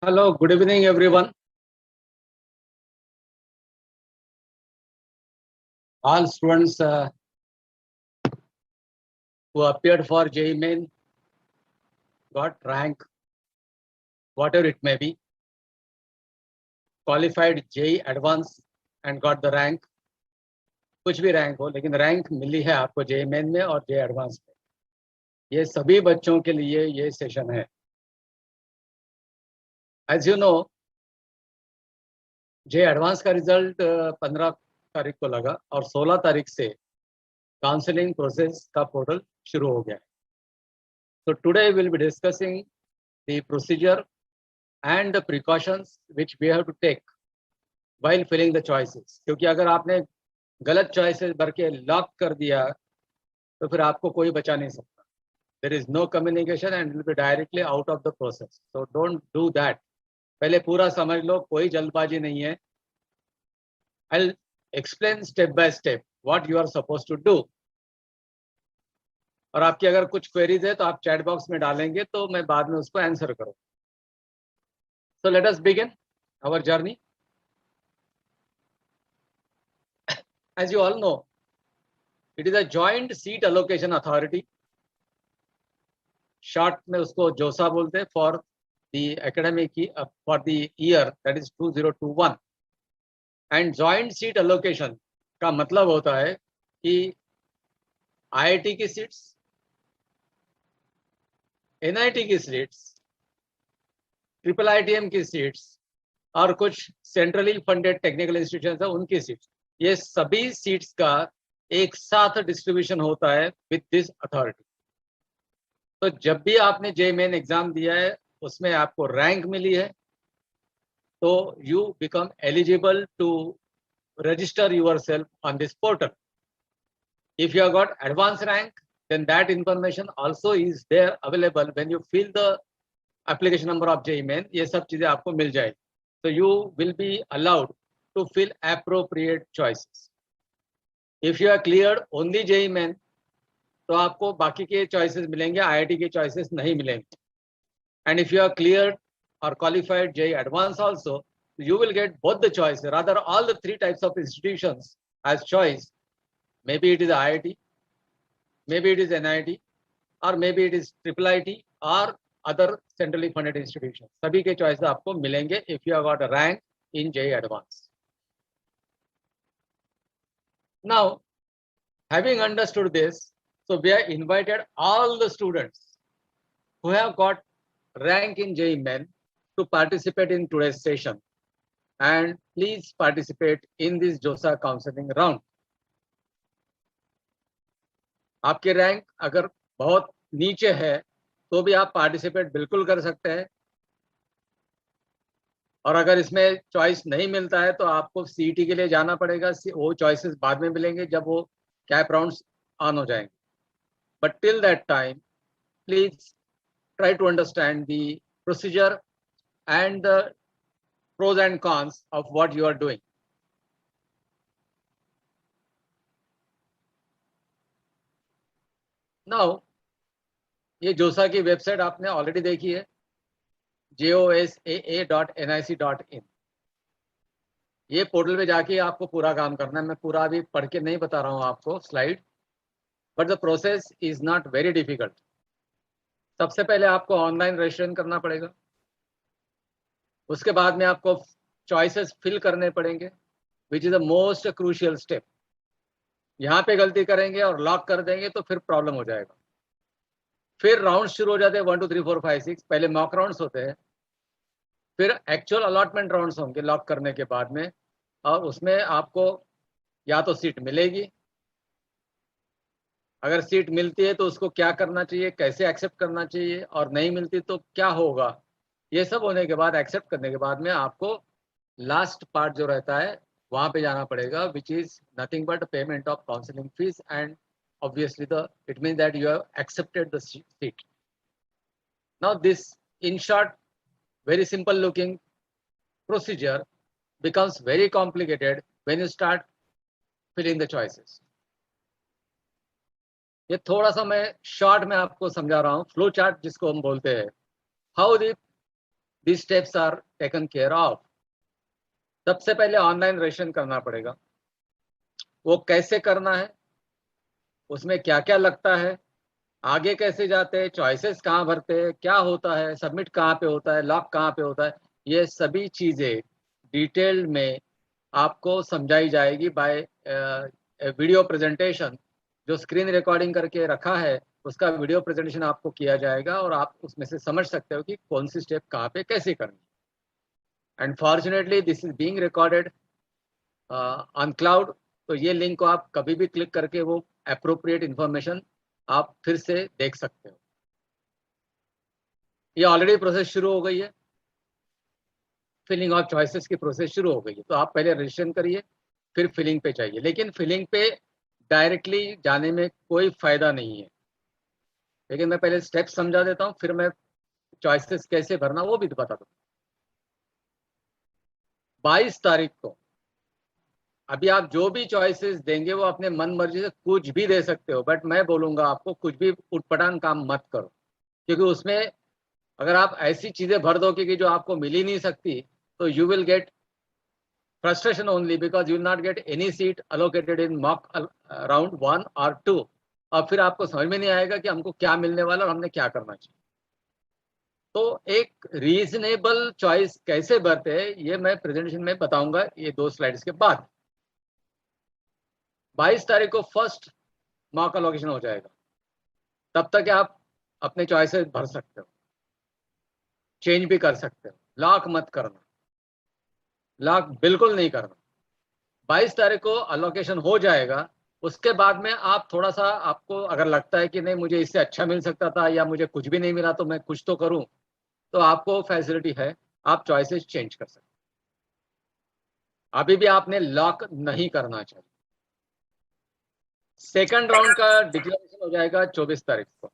Hello, good evening, everyone. All students who appeared for JEE Main got rank, whatever it may be, qualified JEE Advance and got the rank. कुछ भी rank हो, लेकिन rank मिली है आपको JEE Main में और JEE Advance में. ये सभी बच्चों के लिए ये सेशन है. As you know, JEE Advance का रिजल्ट 15 तारीख को लगा और 16 तारीख से काउंसलिंग प्रोसेस का पोर्टल शुरू हो गया है. So today we'll be discussing the procedure and the precautions which we have to take while filling the choices. क्योंकि अगर आपने गलत choices भर के लॉक कर दिया तो फिर आपको कोई बचा नहीं सकता. There is no communication and will be directly out of the process. So don't do that. पहले पूरा समझ लो, कोई जल्दबाजी नहीं है. I'll explain step by step what you are supposed to do. और आपकी अगर कुछ क्वेरीज है तो आप चैट बॉक्स में डालेंगे तो मैं बाद में उसको आंसर करूँ. So let us begin our journey. As you all know, it is a joint seat allocation authority. Short में उसको जोसा बोलते हैं for the academic for the year that is 2021. And joint seat allocation का मतलब होता है कि IIT की सीट्स, NIT की सीट्स, IIITM की सीट्स और कुछ सेंट्रली फंडेड टेक्निकल इंस्टीट्यूशन है उनकी सीट्स, ये सभी सीट्स का एक साथ डिस्ट्रीब्यूशन होता है विद दिस अथॉरिटी. तो जब भी आपने JEE Main एग्जाम दिया है उसमें आपको रैंक मिली है तो you become eligible to register yourself on this portal. If you have got advance rank then that information also is there available when you fill the application number of JEE Main. ये सब चीजें आपको मिल जाएगी. So you will be allowed to fill appropriate choices. If you are cleared only JEE Main, तो आपको बाकी के choices मिलेंगे, IIT के choices नहीं मिलेंगे. And if you are cleared or qualified JEE Advance also, you will get both the choices. Rather, all the three types of institutions as choice. Maybe it is IIT, maybe it is NIT, or maybe it is IIIT or other centrally funded institutions. सभी के choices आपको मिलेंगे if you have got a rank in JEE Advance. Now, having understood this, so we have invited all the students who have got rank in JEE Main to participate in today's session, and please participate in this JOSA counseling round. आपके rank अगर बहुत नीचे है तो भी आप participate बिल्कुल कर सकते हैं, और अगर इसमें चॉइस नहीं मिलता है तो आपको CET के लिए जाना पड़ेगा. वो चॉइसेस बाद में मिलेंगे जब वो कैप राउंड्स ऑन हो जाएंगे. But till that time please try to understand the procedure and the pros and cons of what you are doing. Now, ये जोसा की वेबसाइट आपने ऑलरेडी देखी है, josaa.nic.in. ये पोर्टल पे जाके आपको पूरा काम करना है. मैं पूरा अभी पढ़ के नहीं बता रहा हूँ आपको slide, but the process is not very difficult. सबसे पहले आपको ऑनलाइन रजिस्ट्रेशन करना पड़ेगा. उसके बाद में आपको चॉइसेस फिल करने पड़ेंगे, which is the most crucial step. यहाँ पे गलती करेंगे और लॉक कर देंगे तो फिर प्रॉब्लम हो जाएगा. फिर राउंड शुरू हो जाते हैं 1 2 3 4 5 6. पहले मॉक राउंड्स होते हैं, फिर एक्चुअल अलॉटमेंट राउंड्स होंगे लॉक करने के बाद में, और उसमें आपको या तो सीट मिलेगी, अगर सीट मिलती है तो उसको क्या करना चाहिए, कैसे एक्सेप्ट करना चाहिए, और नहीं मिलती तो क्या होगा. ये सब होने के बाद, एक्सेप्ट करने के बाद में आपको लास्ट पार्ट जो रहता है वहाँ पे जाना पड़ेगा, which is nothing but payment of counselling fees, and obviously it means that you have accepted the seat. Now this, in short, very simple looking procedure becomes very complicated when you start filling the choices. ये थोड़ा सा मैं short में आपको समझा रहा हूँ, flow chart जिसको हम बोलते हैं, how the these steps are taken care of. सबसे पहले ऑनलाइन रजिस्ट्रेशन करना पड़ेगा। वो कैसे करना है, उसमें क्या क्या लगता है, आगे कैसे जाते हैं, चॉइसेस कहाँ भरते हैं, क्या होता है, सबमिट कहाँ पे होता है, लॉक कहाँ पे होता है, ये सभी चीज़ें डिटेल में आपको समझाई जाएगी बाय वीडियो प्रेजेंटेशन। जो स्क्रीन रिकॉर्डिंग करके रखा है उसका वीडियो प्रेजेंटेशन आपको किया जाएगा और आप उसमें से समझ सकते हो कि कौन सी स्टेप कहाँ पे कैसे करनी है। And fortunately this is being recorded on cloud, तो ये लिंक को आप कभी भी क्लिक करके वो अप्रोप्रिएट इंफॉर्मेशन आप फिर से देख सकते हो। ये ऑलरेडी प्रोसेस शुरू हो गई है, फिलिंग ऑफ चॉइसेस की प्रोसेस शुरू हो गई है। तो आप पहले रजिस्ट्रेशन करिए, फिर फिलिंग पे जाइए। लेकिन फिलिंग पे डायरेक्टली जाने में कोई फायदा नहीं है, लेकिन मैं पहले स्टेप समझा देता हूँ, फिर मैं चॉइसेस कैसे भरना वो भी बता दूँ। 22 तारीख को अभी आप जो भी चॉइसेस देंगे वो अपने मन मर्जी से कुछ भी दे सकते हो, बट मैं बोलूँगा आपको कुछ भी उटपटांग काम मत करो, क्योंकि उसमें अगर आप ऐसी चीज़ें भर दो कि जो आपको मिल ही नहीं सकती, तो you will get frustration only because you will not get any seat allocated in mock round 1 or 2, और फिर आपको समझ में नहीं आएगा कि हमको क्या मिलने वाला और हमने क्या करना चाहिए। तो एक रीजनेबल चॉइस कैसे भरते हैं ये मैं प्रेजेंटेशन में बताऊंगा, ये 2 स्लाइड्स के बाद। 22 तारीख को फर्स्ट मॉक अलोकेशन हो जाएगा, तब तक आप अपने चॉइसेस भर सकते हो, चेंज भी कर सकते हो। लॉक मत करना, लॉक बिल्कुल नहीं करना। 22 तारीख को अलोकेशन हो जाएगा, उसके बाद में आप थोड़ा सा, आपको अगर लगता है कि नहीं मुझे इससे अच्छा मिल सकता था या मुझे कुछ भी नहीं मिला तो मैं कुछ तो करूं, तो आपको फैसिलिटी है, आप चॉइसेस चेंज कर सकते। अभी भी आपने लॉक नहीं करना चाहिए। सेकंड राउंड का डिक्लेरेशन हो जाएगा 24 तारीख को।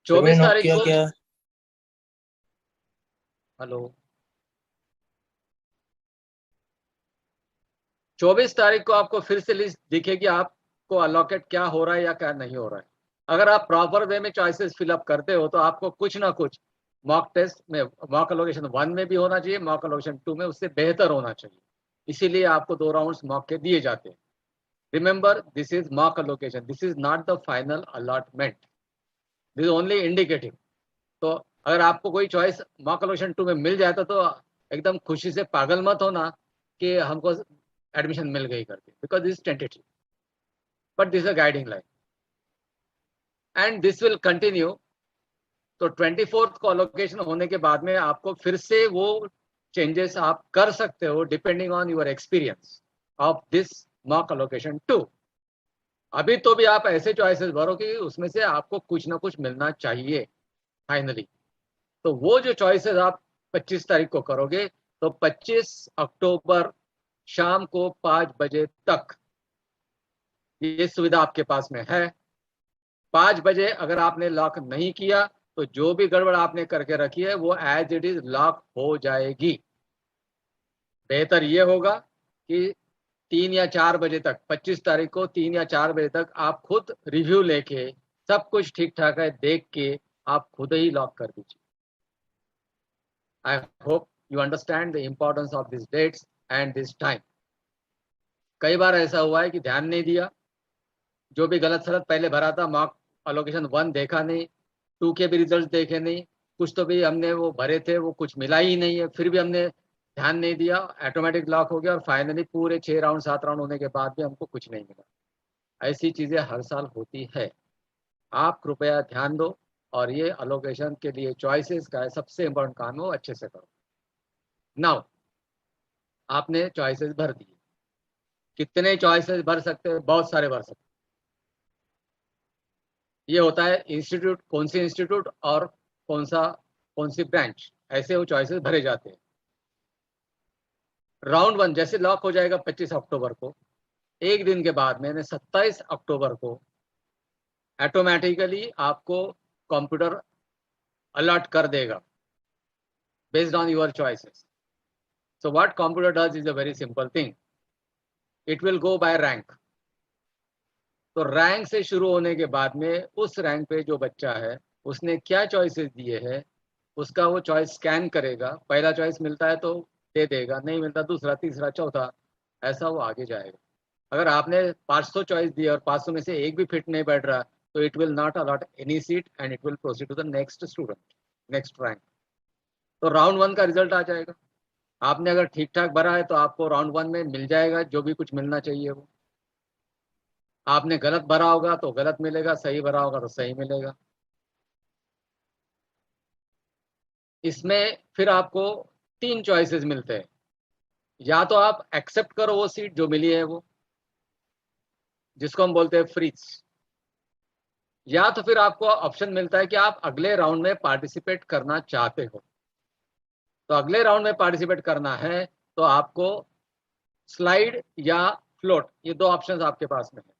24 तारीख को हेलो 24 तारीख को आपको फिर से लिस्ट दिखेगी, आपको अलॉकेट क्या हो रहा है या क्या नहीं हो रहा है। अगर आप प्रॉपर वे में चॉइसेस फिलअप करते हो तो आपको कुछ ना कुछ मॉक टेस्ट में, मॉक अलोकेशन 1 में भी होना चाहिए, मॉक अलोकेशन 2 में उससे बेहतर होना चाहिए। इसीलिए आपको 2 राउंड्स मॉक के दिए जाते हैं। Remember, this is mock allocation, this is not the final allotment, this is only indicative. तो अगर आपको कोई चॉइस मॉक अलोकेशन 2 में मिल जाता तो एकदम खुशी से पागल मत होना कि हमको एडमिशन मिल गई करके, because this tentative, but this a guiding line and this will continue. तो 24th को अलोकेशन होने के बाद में आपको फिर से वो चेंजेस आप कर सकते हो depending on your experience of this mock allocation 2। अभी तो भी आप ऐसे चॉइसेस भरो कि उसमें से आपको कुछ ना कुछ मिलना चाहिए फाइनली। तो वो जो चॉइसेस आप 25 तारीख को करोगे, तो 25 अक्टूबर शाम को 5 बजे तक ये सुविधा आपके पास में है। 5 बजे अगर आपने लॉक नहीं किया तो जो भी गड़बड़ आपने करके रखी है वो एज इट इज लॉक हो जाएगी। बेहतर ये होगा कि 3 या 4 बजे तक, 25 तारीख को 3 या 4 बजे तक आप खुद रिव्यू लेके सब कुछ ठीक ठाक है देख के आप खुद ही लॉक कर दीजिए। I hope you understand the importance of this dates and this time. कई बार ऐसा हुआ है कि ध्यान नहीं दिया, जो भी गलत सलत पहले भरा था, मॉक अलोकेशन 1 देखा नहीं, 2 के भी रिजल्ट देखे नहीं, कुछ तो भी हमने वो भरे थे वो कुछ मिला ही नहीं है, फिर भी हमने ध्यान नहीं दिया, ऑटोमेटिक लॉक हो गया और फाइनली पूरे 6 राउंड 7 राउंड होने के बाद भी हमको कुछ नहीं मिला। ऐसी चीज़ें हर साल होती है। आप कृपया ध्यान दो और ये अलोकेशन के लिए चॉइसेस का सबसे इम्पोर्टेंट काम है वो अच्छे से करो। नाउ आपने चॉइसेस भर दिए, कितने चॉइसेस भर सकते हैं? बहुत सारे भर सकते हैं। ये होता है इंस्टीट्यूट, कौन सी इंस्टीट्यूट और कौन सी ब्रांच, ऐसे वो चॉइसेस भरे जाते हैं। राउंड 1 जैसे लॉक हो जाएगा 25 अक्टूबर को, एक दिन के बाद मैंने 27 अक्टूबर को ऑटोमेटिकली आपको कंप्यूटर अलर्ट कर देगा based on your choices. So what computer does is a very simple thing, it will go by rank. तो रैंक से शुरू होने के बाद में उस रैंक पे जो बच्चा है उसने क्या चॉइसेस दिए हैं, उसका वो चॉइस स्कैन करेगा, पहला चॉइस मिलता है तो दे देगा, नहीं मिलता दूसरा, तीसरा, चौथा, ऐसा वो आगे जाएगा। अगर आपने 500 चॉइस दिए और 500 में से एक भी फिट नहीं बैठ रहा, तो it will not allot any seat and it will proceed to the next student, next rank. तो राउंड 1 का रिजल्ट आ जाएगा। आपने अगर ठीक ठाक भरा है तो आपको राउंड 1 में मिल जाएगा जो भी कुछ मिलना चाहिए वो। आपने गलत भरा होगा तो गलत मिलेगा, सही भरा होगा तो सही मिलेगा। इसमें फिर आपको 3 चॉइसेस मिलते हैं। या तो आप एक्सेप्ट करो वो सीट जो मिली है वो, जिसको हम बोलते हैं फ्रीज, या तो फिर आपको ऑप्शन मिलता है कि आप अगले राउंड में पार्टिसिपेट करना चाहते हो। तो अगले राउंड में पार्टिसिपेट करना है तो आपको स्लाइड या फ्लोट, ये 2 ऑप्शंस आपके पास में है।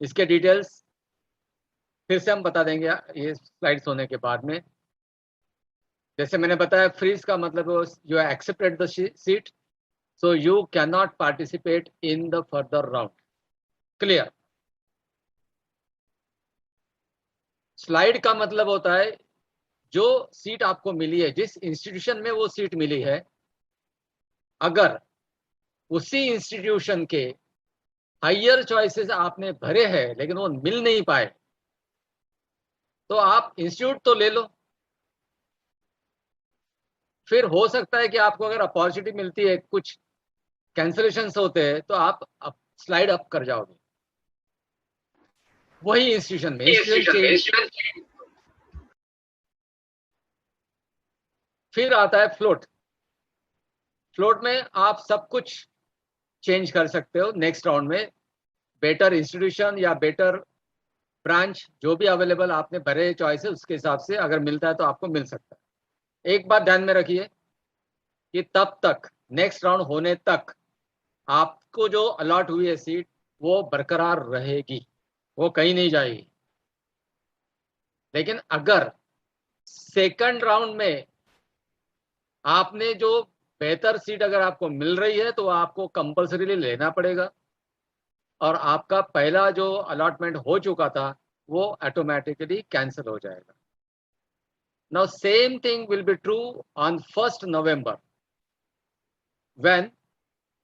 इसके डिटेल्स फिर से हम बता देंगे ये स्लाइड्स होने के बाद में। जैसे मैंने बताया, फ्रीज का मतलब you accepted the seat, so you can not participate in the further round. Clear? Slide का मतलब होता है जो सीट आपको मिली है, जिस इंस्टीट्यूशन में वो सीट मिली है, अगर उसी इंस्टीट्यूशन के हायर चॉइसेस आपने भरे हैं लेकिन वो मिल नहीं पाए, तो आप इंस्टीट्यूट तो ले लो। फिर हो सकता है कि आपको अगर अपॉर्चुनिटी मिलती है, कुछ कैंसलेशन होते हैं, तो आप स्लाइड अप कर जाओगे वही इंस्टीट्यूशन में, इंस्टीट्यूशन चेंज। फिर आता है फ्लोट। फ्लोट में आप सब कुछ चेंज कर सकते हो नेक्स्ट राउंड में, बेटर इंस्टीट्यूशन या बेटर ब्रांच, जो भी अवेलेबल आपने भरे चॉइस है उसके हिसाब से अगर मिलता है तो आपको मिल सकता है। एक बात ध्यान में रखिए कि तब तक, नेक्स्ट राउंड होने तक, आपको जो अलॉट हुई है सीट वो बरकरार रहेगी, वो कहीं नहीं जाएगी। लेकिन अगर सेकंड राउंड में आपने जो बेहतर सीट अगर आपको मिल रही है तो आपको कंपल्सरीली लेना पड़ेगा, और आपका पहला जो अलॉटमेंट हो चुका था वो ऑटोमेटिकली कैंसिल हो जाएगा। Now same thing will be true on 1st November when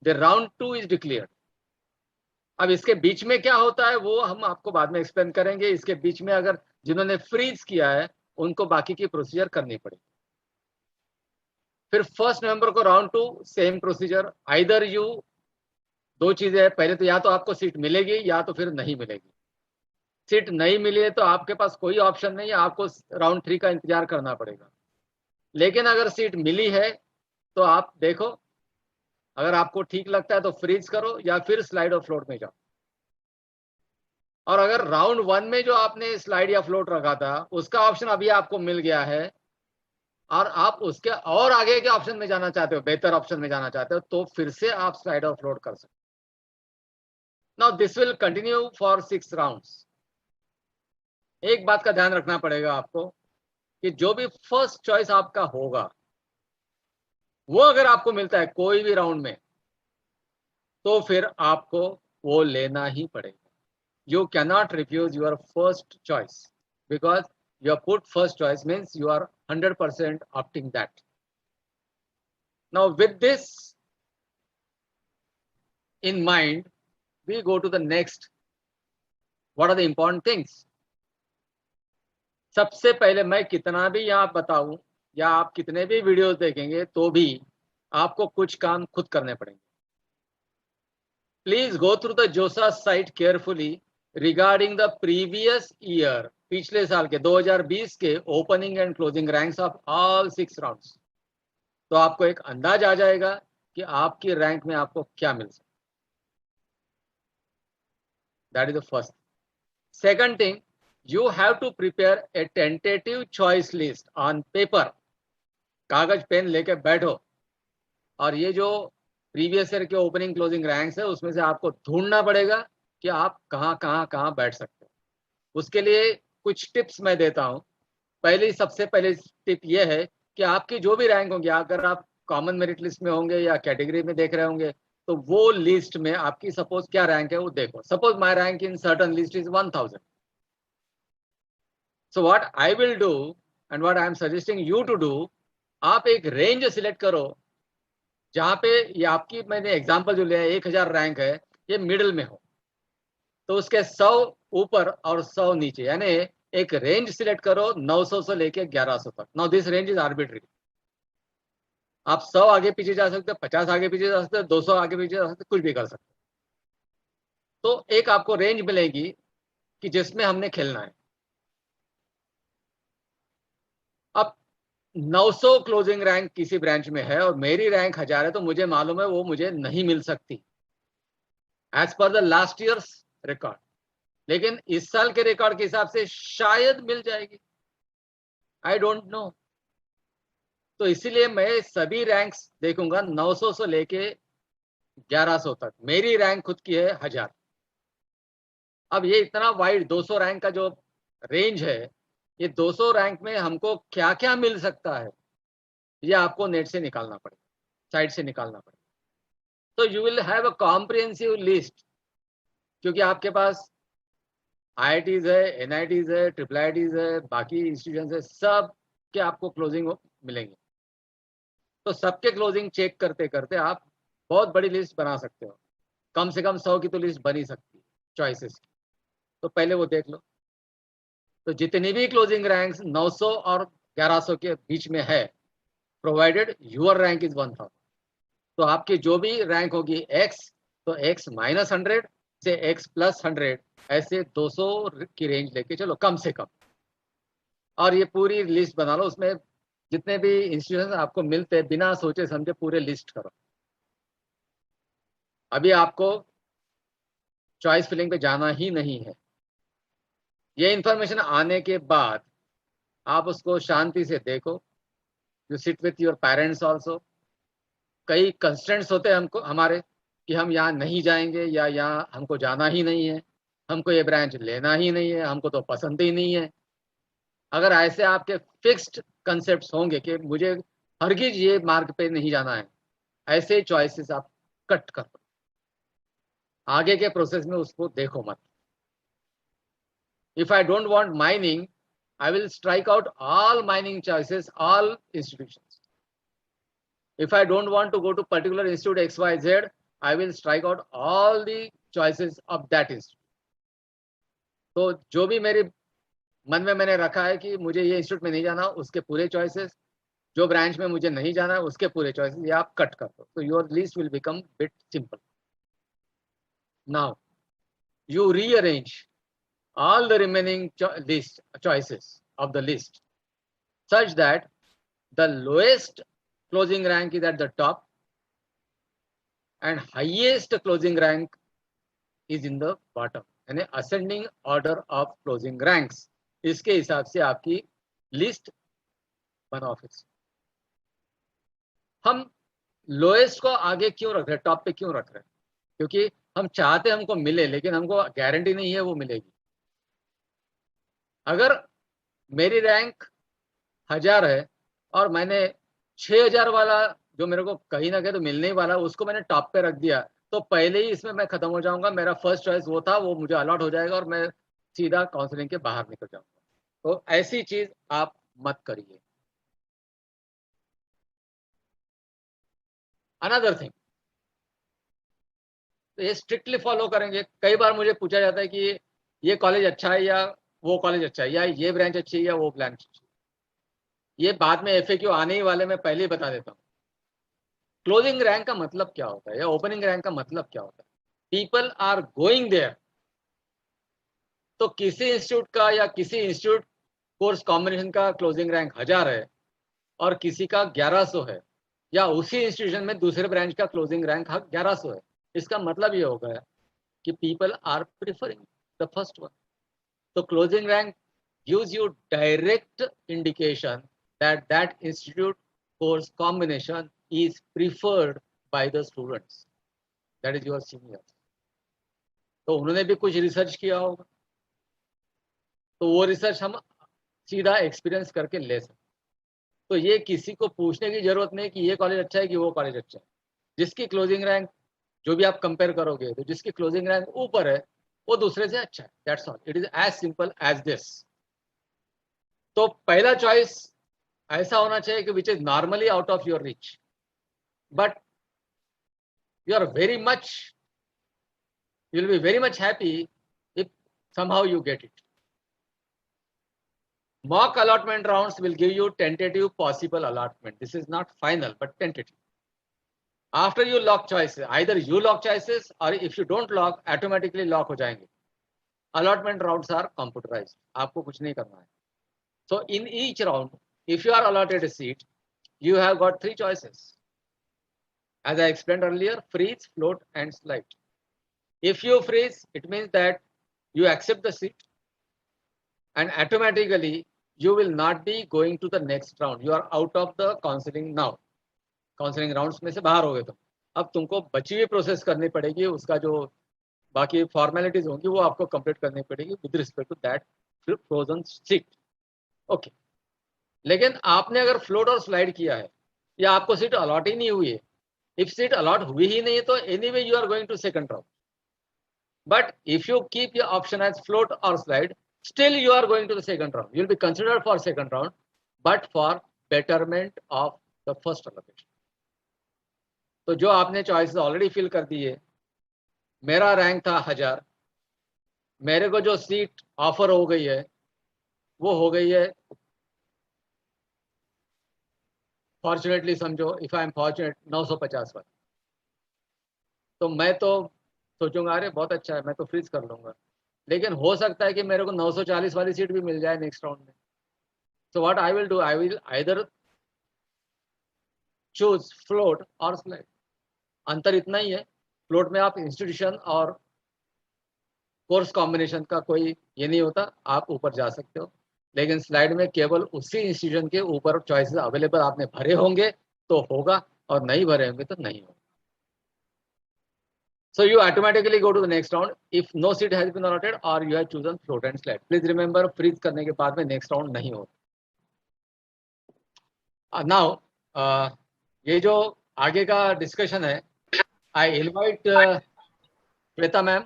the round 2 is declared. अब इसके बीच में क्या होता है वो हम आपको बाद में एक्सप्लेन करेंगे। इसके बीच में अगर जिन्होंने फ्रीज किया है उनको बाकी की प्रोसीजर करनी पड़ेगी। फिर 1st November को round 2 same procedure. Either you, 2 चीजें हैं, पहले तो या तो आपको सीट मिलेगी या तो फिर नहीं मिलेगी। सीट नहीं मिली है तो आपके पास कोई ऑप्शन नहीं है, आपको राउंड 3 का इंतजार करना पड़ेगा। लेकिन अगर सीट मिली है तो आप देखो, अगर आपको ठीक लगता है तो फ्रीज करो या फिर स्लाइड और फ्लोट में जाओ। और अगर राउंड 1 में जो आपने स्लाइड या फ्लोट रखा था उसका ऑप्शन अभी आपको मिल गया है और आप उसके और आगे के ऑप्शन में जाना चाहते हो, बेहतर ऑप्शन में जाना चाहते हो, तो फिर से आप स्लाइड और फ्लोट कर सकते हो। Now this will continue for 6 rounds. एक बात का ध्यान रखना पड़ेगा आपको कि जो भी फर्स्ट चॉइस आपका होगा वो अगर आपको मिलता है कोई भी राउंड में, तो फिर आपको वो लेना ही पड़ेगा। You cannot refuse your first choice because your put first choice means you are 100% opting that. Now with this in mind, we go to the next. What are the important things? सबसे पहले मैं कितना भी यहाँ बताऊं या आप कितने भी वीडियोस देखेंगे तो भी आपको कुछ काम खुद करने पड़ेंगे। Please go through the JOSA site carefully regarding the previous year, पिछले साल के 2020 के opening and closing ranks of all 6 rounds. तो आपको एक अंदाज आ जाएगा कि आपकी रैंक में आपको क्या मिल सकता। That is the first. Second thing, you have to prepare a tentative choice list on paper. कागज पेन लेके बैठो और ये जो प्रीवियस ईयर के ओपनिंग क्लोजिंग रैंक्स है उसमें से आपको ढूंढना पड़ेगा कि आप कहाँ बैठ सकते हो। उसके लिए कुछ टिप्स मैं देता हूँ। सबसे पहले टिप ये है कि आपकी जो भी रैंक होंगी, अगर आप कॉमन मेरिट लिस्ट में होंगे या कैटेगरी में देख रहे होंगे, तो वो लिस्ट में आपकी सपोज क्या रैंक है वो देखो। Suppose my rank in certain list is 1000। So what I will do and what I am suggesting you to do, आप एक रेंज सिलेक्ट करो जहां पे ये आपकी, मैंने एग्जांपल जो लिया है 1000 रैंक है, ये मिडिल में हो, तो उसके 100 ऊपर और 100 नीचे, यानी एक रेंज सिलेक्ट करो 900 से लेके 1100 तक. Now this range is arbitrary. आप 100 आगे पीछे जा सकते हो, 50 आगे पीछे जा सकते हो, 200 आगे पीछे जा सकते हो, कुछ भी कर सकते हो. तो एक आपको रेंज मिलेगी कि जिसमें हमने खेलना है. अब 900 क्लोजिंग रैंक किसी ब्रांच में है और मेरी रैंक 1000 है, तो मुझे मालूम है वो मुझे नहीं मिल सकती as per the last years record, लेकिन इस साल के रिकॉर्ड के हिसाब से शायद मिल जाएगी, आई डोंट नो. तो इसीलिए मैं सभी रैंक्स देखूंगा 900 से लेके 1100 तक. मेरी रैंक खुद की है 1000. अब ये इतना वाइड 200 रैंक का जो रेंज है, ये 200 रैंक में हमको क्या क्या मिल सकता है, ये आपको नेट से निकालना पड़ेगा, साइट से निकालना पड़ेगा. तो you will have a comprehensive list, क्योंकि आपके पास IITs है, NITs है, IIITs है, बाकी इंस्टीट्यूशन है, सब के आपको क्लोजिंग मिलेंगे. तो सबके क्लोजिंग चेक करते करते आप बहुत बड़ी लिस्ट बना सकते हो. कम से कम 100 की तो लिस्ट बन ही सकती है चॉइसेस की. तो पहले वो देख लो. तो जितनी भी क्लोजिंग रैंक्स 900 और 1100 के बीच में है, प्रोवाइडेड यूर रैंक इज 1000, तो आपकी जो भी रैंक होगी x, तो x -100 से x +100, ऐसे 200 की रेंज लेके चलो कम से कम. और ये पूरी लिस्ट बना लो, उसमें जितने भी इंस्टीट्यूशन आपको मिलते हैं बिना सोचे समझे पूरे लिस्ट करो. अभी आपको चॉइस फिलिंग पे जाना ही नहीं है. ये इंफॉर्मेशन आने के बाद आप उसको शांति से देखो. You sit with your parents also. कई कंस्ट्रेंट्स होते हैं हमको हमारे कि हम यहाँ नहीं जाएंगे या यहाँ हमको जाना ही नहीं है, हमको ये ब्रांच लेना ही नहीं है, हमको तो पसंद ही नहीं है. अगर ऐसे आपके फिक्स्ड कंसेप्ट होंगे कि मुझे हरगिज ये मार्ग पे नहीं जाना है, ऐसे चॉइसेस आप कट कर दो. आगे के प्रोसेस में उसको देखो मत. If I don't want mining, I will strike out all mining choices, all institutions. If I don't want to go to particular institute XYZ, I will strike out all the choices of that institute. तो जो भी मेरे मन में मैंने रखा है कि मुझे ये इंस्टीट्यूट में नहीं जाना, उसके पूरे चॉइसेस, जो ब्रांच में मुझे नहीं जाना है उसके पूरे चॉइसेस, ये आप कट कर दो. तो your list will become bit simple. Now you rearrange all the remaining choices of the list such that the lowest closing rank is at the top and highest closing rank is in the bottom, यानी ascending order of closing ranks. इसके हिसाब से आपकी list बनाओ. फिर हम lowest को आगे क्यों रख रहे हैं, टॉप पे क्यों रख रहे हैं? क्योंकि हम चाहते हमको मिले, लेकिन हमको गारंटी नहीं है वो मिलेगी. अगर मेरी रैंक 1000 है और मैंने 6000 वाला जो मेरे को कहीं ना कहीं तो मिलने ही वाला, उसको मैंने टॉप पे रख दिया, तो पहले ही इसमें मैं खत्म हो जाऊंगा. मेरा फर्स्ट चॉइस वो था, वो मुझे अलॉट हो जाएगा और मैं सीधा काउंसलिंग के बाहर निकल जाऊंगा. तो ऐसी चीज आप मत करिए. अनदर थिंग, तो ये स्ट्रिक्टली फॉलो करेंगे. कई बार मुझे पूछा जाता है कि ये कॉलेज अच्छा है या वो कॉलेज अच्छा है, या ये ब्रांच अच्छी है या वो ब्रांच अच्छी है. ये बाद में FAQ आने ही वाले, मैं पहले ही बता देता हूँ. क्लोजिंग रैंक का मतलब क्या होता है या ओपनिंग रैंक का मतलब क्या होता है? People are going there. तो किसी इंस्टीट्यूट का या किसी इंस्टीट्यूट कोर्स कॉम्बिनेशन का क्लोजिंग रैंक 1000 है और किसी का 1100 है, या उसी इंस्टीट्यूशन में दूसरे ब्रांच का क्लोजिंग रैंक 1100 है, इसका मतलब ये होगा कि people are preferring the first one. तो closing rank gives you direct indication that that institute course combination is preferred by the students, that is your seniors. तो उन्होंने भी कुछ रिसर्च किया होगा, तो वो रिसर्च हम सीधा एक्सपीरियंस करके ले सकते. तो ये किसी को पूछने की जरूरत नहीं कि ये कॉलेज अच्छा है कि वो कॉलेज अच्छा है. जिसकी क्लोजिंग रैंक जो भी आप कंपेयर करोगे, तो जिसकी क्लोजिंग रैंक ऊपर है वो दूसरे से अच्छा है. That's all. It is as simple as this. तो पहला चॉइस ऐसा होना चाहिए कि which is normally out of your reach, but you are very much, you will be very much happy if somehow you get it. Mock allotment rounds will give you tentative possible allotment. This is not final but tentative. After you lock choices, either you lock choices or if you don't lock, automatically lock हो जाएंगे. Allotment rounds are computerized. आपको कुछ नहीं करना है. So in each round, if you are allotted a seat, you have got 3 choices. As I explained earlier, freeze, float, and slide. If you freeze, it means that you accept the seat and automatically you will not be going to the next round. You are out of the counseling now. Counseling rounds में से बाहर हो गए तुम. अब तुमको बची हुई प्रोसेस करनी पड़ेगी, उसका जो बाकी फॉर्मेलिटीज होंगी वो आपको कंप्लीट करनी पड़ेगी with respect to that frozen seat. Okay, लेकिन आपने अगर फ्लोट और स्लाइड किया है या आपको सीट अलॉट ही नहीं हुई है, इफ सीट अलॉट हुई ही नहीं है तो anyway you are going to second round. But if you keep your option as float or slide, still you are going to the second round. You will be considered for second round, but for betterment of the first allocation. तो जो आपने choices already fill कर दी है, मेरा rank था 1000, मेरे को जो सीट ऑफर हो गई है वो हो गई है, फॉर्चुनेटली समझो, इफ आई एम फॉर्चुनेट 950 वाली, तो मैं तो सोचूंगा अरे बहुत अच्छा है, मैं तो फ्रीज कर लूंगा. लेकिन हो सकता है कि मेरे को 940 वाली सीट भी मिल जाए नेक्स्ट राउंड में. सो what I will do, I will either choose float or slide. अंतर इतना ही है, फ्लोट में आप इंस्टीट्यूशन और कोर्स कॉम्बिनेशन का कोई ये नहीं होता, आप ऊपर जा सकते हो. लेकिन स्लाइड में केवल उसी इंस्टीट्यूशन के ऊपर चॉइसेस अवेलेबल आपने भरे होंगे तो होगा, और नहीं भरे होंगे तो नहीं होगा. So you automatically go to the next round if no seat has been allotted or you have chosen float and slide. Please remember, freeze करने के बाद में next round नहीं होता. Now ये जो आगे का डिस्कशन है, I invite Shweta ma'am.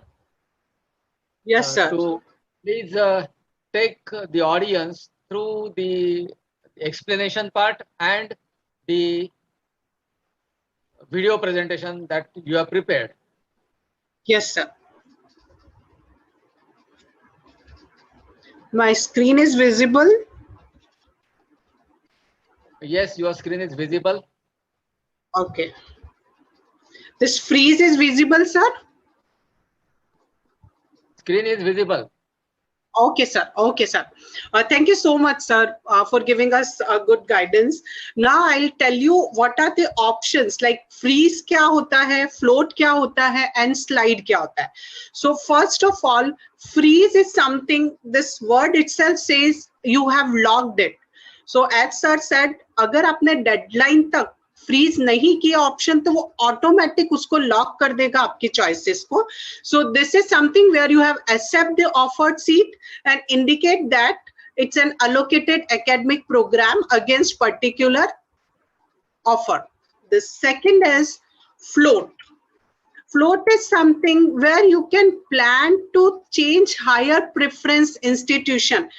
Yes, sir. To please take the audience through the explanation part and the video presentation that you have prepared. Yes, sir. My screen is visible. Yes, your screen is visible. Okay. This freeze is visible, sir? Screen is visible. Okay, sir. Okay, sir. Thank you so much, sir, for giving us good guidance. Now I'll tell you what are the options, like freeze क्या होता है, float क्या होता है, and slide क्या होता है. So first of all, freeze is something, this word itself says you have locked it. So as sir said, अगर आपने deadline तक फ्रीज नहीं किया ऑप्शन तो वो ऑटोमेटिक उसको लॉक कर देगा आपकी चॉइसेस को. So this is something where you have accept the offered seat and indicate that it's an allocated academic program against particular offer. The second is float. Float is something where you can plan to change higher preference institution.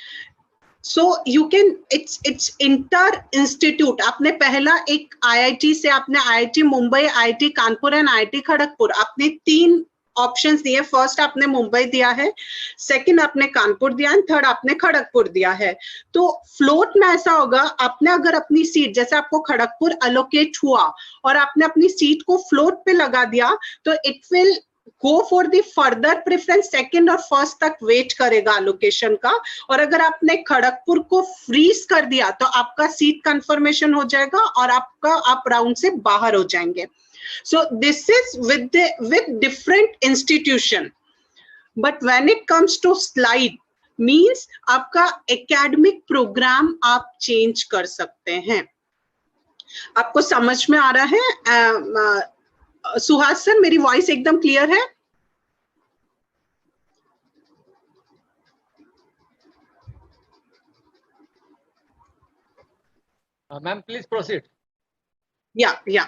So you can, it's inter institute. आपने पहला एक IIT से, आपने IIT Mumbai, IIT Kanpur and IIT Kharagpur, आपने 3 options दिए. First आपने मुंबई दिया है, सेकंड आपने कानपुर दिया है, थर्ड आपने खड़गपुर दिया है. तो फ्लोट में ऐसा होगा, आपने अगर अपनी सीट, जैसे आपको खड़गपुर अलोकेट हुआ और आपने अपनी सीट को फ्लोट पे लगा दिया, तो it will go for the further preference, second और फर्स्ट तक वेट करेगा अलोकेशन का. और अगर आपने खड़गपुर को फ्रीज कर दिया तो आपका सीट कंफर्मेशन हो जाएगा और आपका आप राउंड से बाहर हो जाएंगे. So this is with different institution. But when it comes to slide, means आपका एकेडमिक प्रोग्राम आप चेंज कर सकते हैं. आपको समझ में आ रहा है? सुहास सर, मेरी वॉइस एकदम क्लियर है? Ma'am, please proceed. Yeah.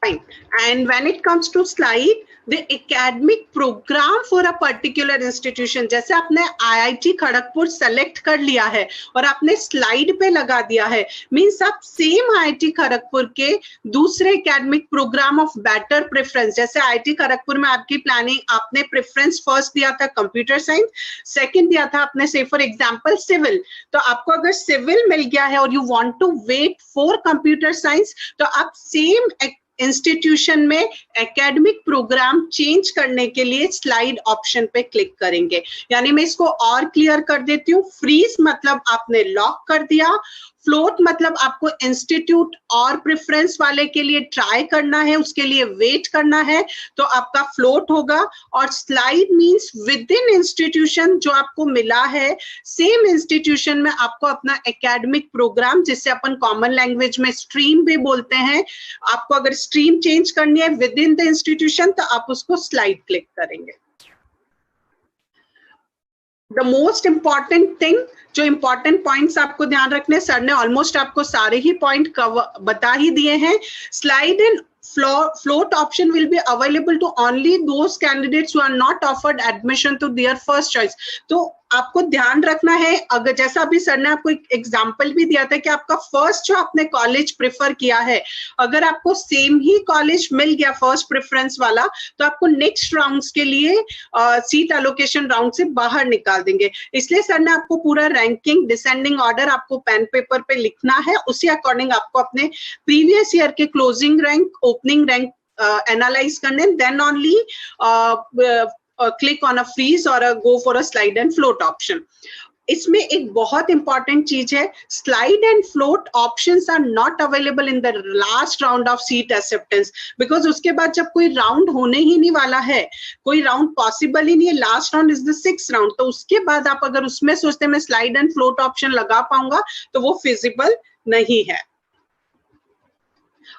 Fine. And when it comes to slide, the academic program for a particular institution, जैसे आपने IIT खड़गपुर सेलेक्ट कर लिया है और आपने स्लाइड पे लगा दिया है, मीन्स आप सेम IIT खड़गपुर के दूसरे academic program of better preference, जैसे IIT खड़गपुर में आपकी प्लानिंग, आपने प्रेफरेंस फर्स्ट दिया था कंप्यूटर साइंस, सेकंड दिया था आपने से फॉर एग्जांपल सिविल, तो आपको अगर सिविल मिल गया है और you want to wait for computer science, तो आप सेम इंस्टीट्यूशन में एकेडमिक प्रोग्राम चेंज करने के लिए स्लाइड ऑप्शन पे क्लिक करेंगे। यानी मैं इसको और क्लियर कर देती हूँ, फ्रीज मतलब आपने लॉक कर दिया, फ्लोट मतलब आपको इंस्टीट्यूट और प्रेफरेंस वाले के लिए ट्राई करना है, उसके लिए वेट करना है, तो आपका फ्लोट होगा, और slide means with in institution जो आपको मिला है, सेम इंस्टीट्यूशन में आपको अपना एकेडमिक प्रोग्राम, जिसे अपन कॉमन लैंग्वेज में स्ट्रीम भी बोलते हैं, आपको अगर स्ट्रीम चेंज करनी है विद इन द इंस्टीट्यूशन तो आप उसको स्लाइड क्लिक करेंगे। द मोस्ट इंपॉर्टेंट थिंग, जो इंपॉर्टेंट पॉइंट्स आपको ध्यान रखने, सर ने ऑलमोस्ट आपको सारे ही पॉइंट बता ही दिए हैं। Slide and float option will be available to only those candidates who are not offered admission to their first choice. तो आपको ध्यान रखना है, अगर जैसा अभी सर ने आपको एक एग्जांपल भी दिया था कि आपका फर्स्ट जो आपने कॉलेज प्रेफर किया है, अगर आपको सेम ही कॉलेज मिल गया फर्स्ट प्रेफरेंस वाला, तो आपको नेक्स्ट राउंड्स के लिए सीट एलोकेशन राउंड से बाहर निकाल देंगे। इसलिए सर ने आपको पूरा रैंकिंग डिसेंडिंग ऑर्डर आपको पेन पेपर पे लिखना है, उसी अकॉर्डिंग आपको अपने प्रीवियस ईयर के closing rank, opening rank analyse करने, then only click on a freeze or go for a slide and float option. इसमें एक बहुत इंपॉर्टेंट चीज है, slide and float options are not available in the last round of seat acceptance, because उसके बाद जब कोई राउंड होने ही नहीं वाला है, कोई राउंड पॉसिबल ही नहीं है, last round is the 6th round, तो उसके बाद आप अगर उसमें सोचते हैं मैं स्लाइड एंड फ्लोट ऑप्शन लगा पाऊंगा, तो वो फिजिबल नहीं है।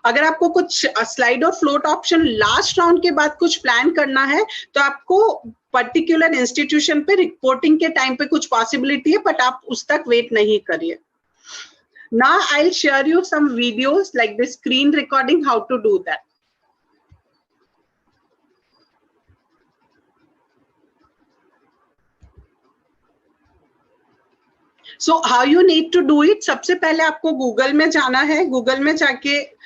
अगर आपको कुछ स्लाइड और फ्लोट ऑप्शन लास्ट राउंड के बाद कुछ प्लान करना है, तो आपको पर्टिकुलर इंस्टीट्यूशन पे रिपोर्टिंग के टाइम पे कुछ पॉसिबिलिटी है, बट आप उस तक वेट नहीं करिए। Now I'll share you some videos like this screen recording, how to do that. So how you need to do it? सबसे पहले आपको गूगल में जाना है, गूगल में जाके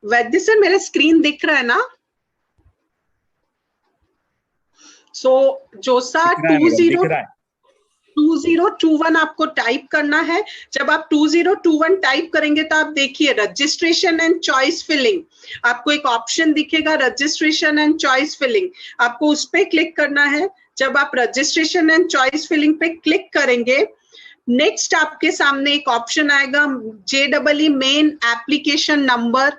वैद्य सर मेरा स्क्रीन दिख रहा है ना? सो जोसा 2021 आपको टाइप करना है। जब आप 2021 टाइप करेंगे तो आप देखिए रजिस्ट्रेशन एंड चॉइस फिलिंग, आपको एक ऑप्शन दिखेगा रजिस्ट्रेशन एंड चॉइस फिलिंग, आपको उस पर क्लिक करना है। जब आप रजिस्ट्रेशन एंड चॉइस फिलिंग पे क्लिक करेंगे, नेक्स्ट आपके सामने एक ऑप्शन आएगा JEE Main application number,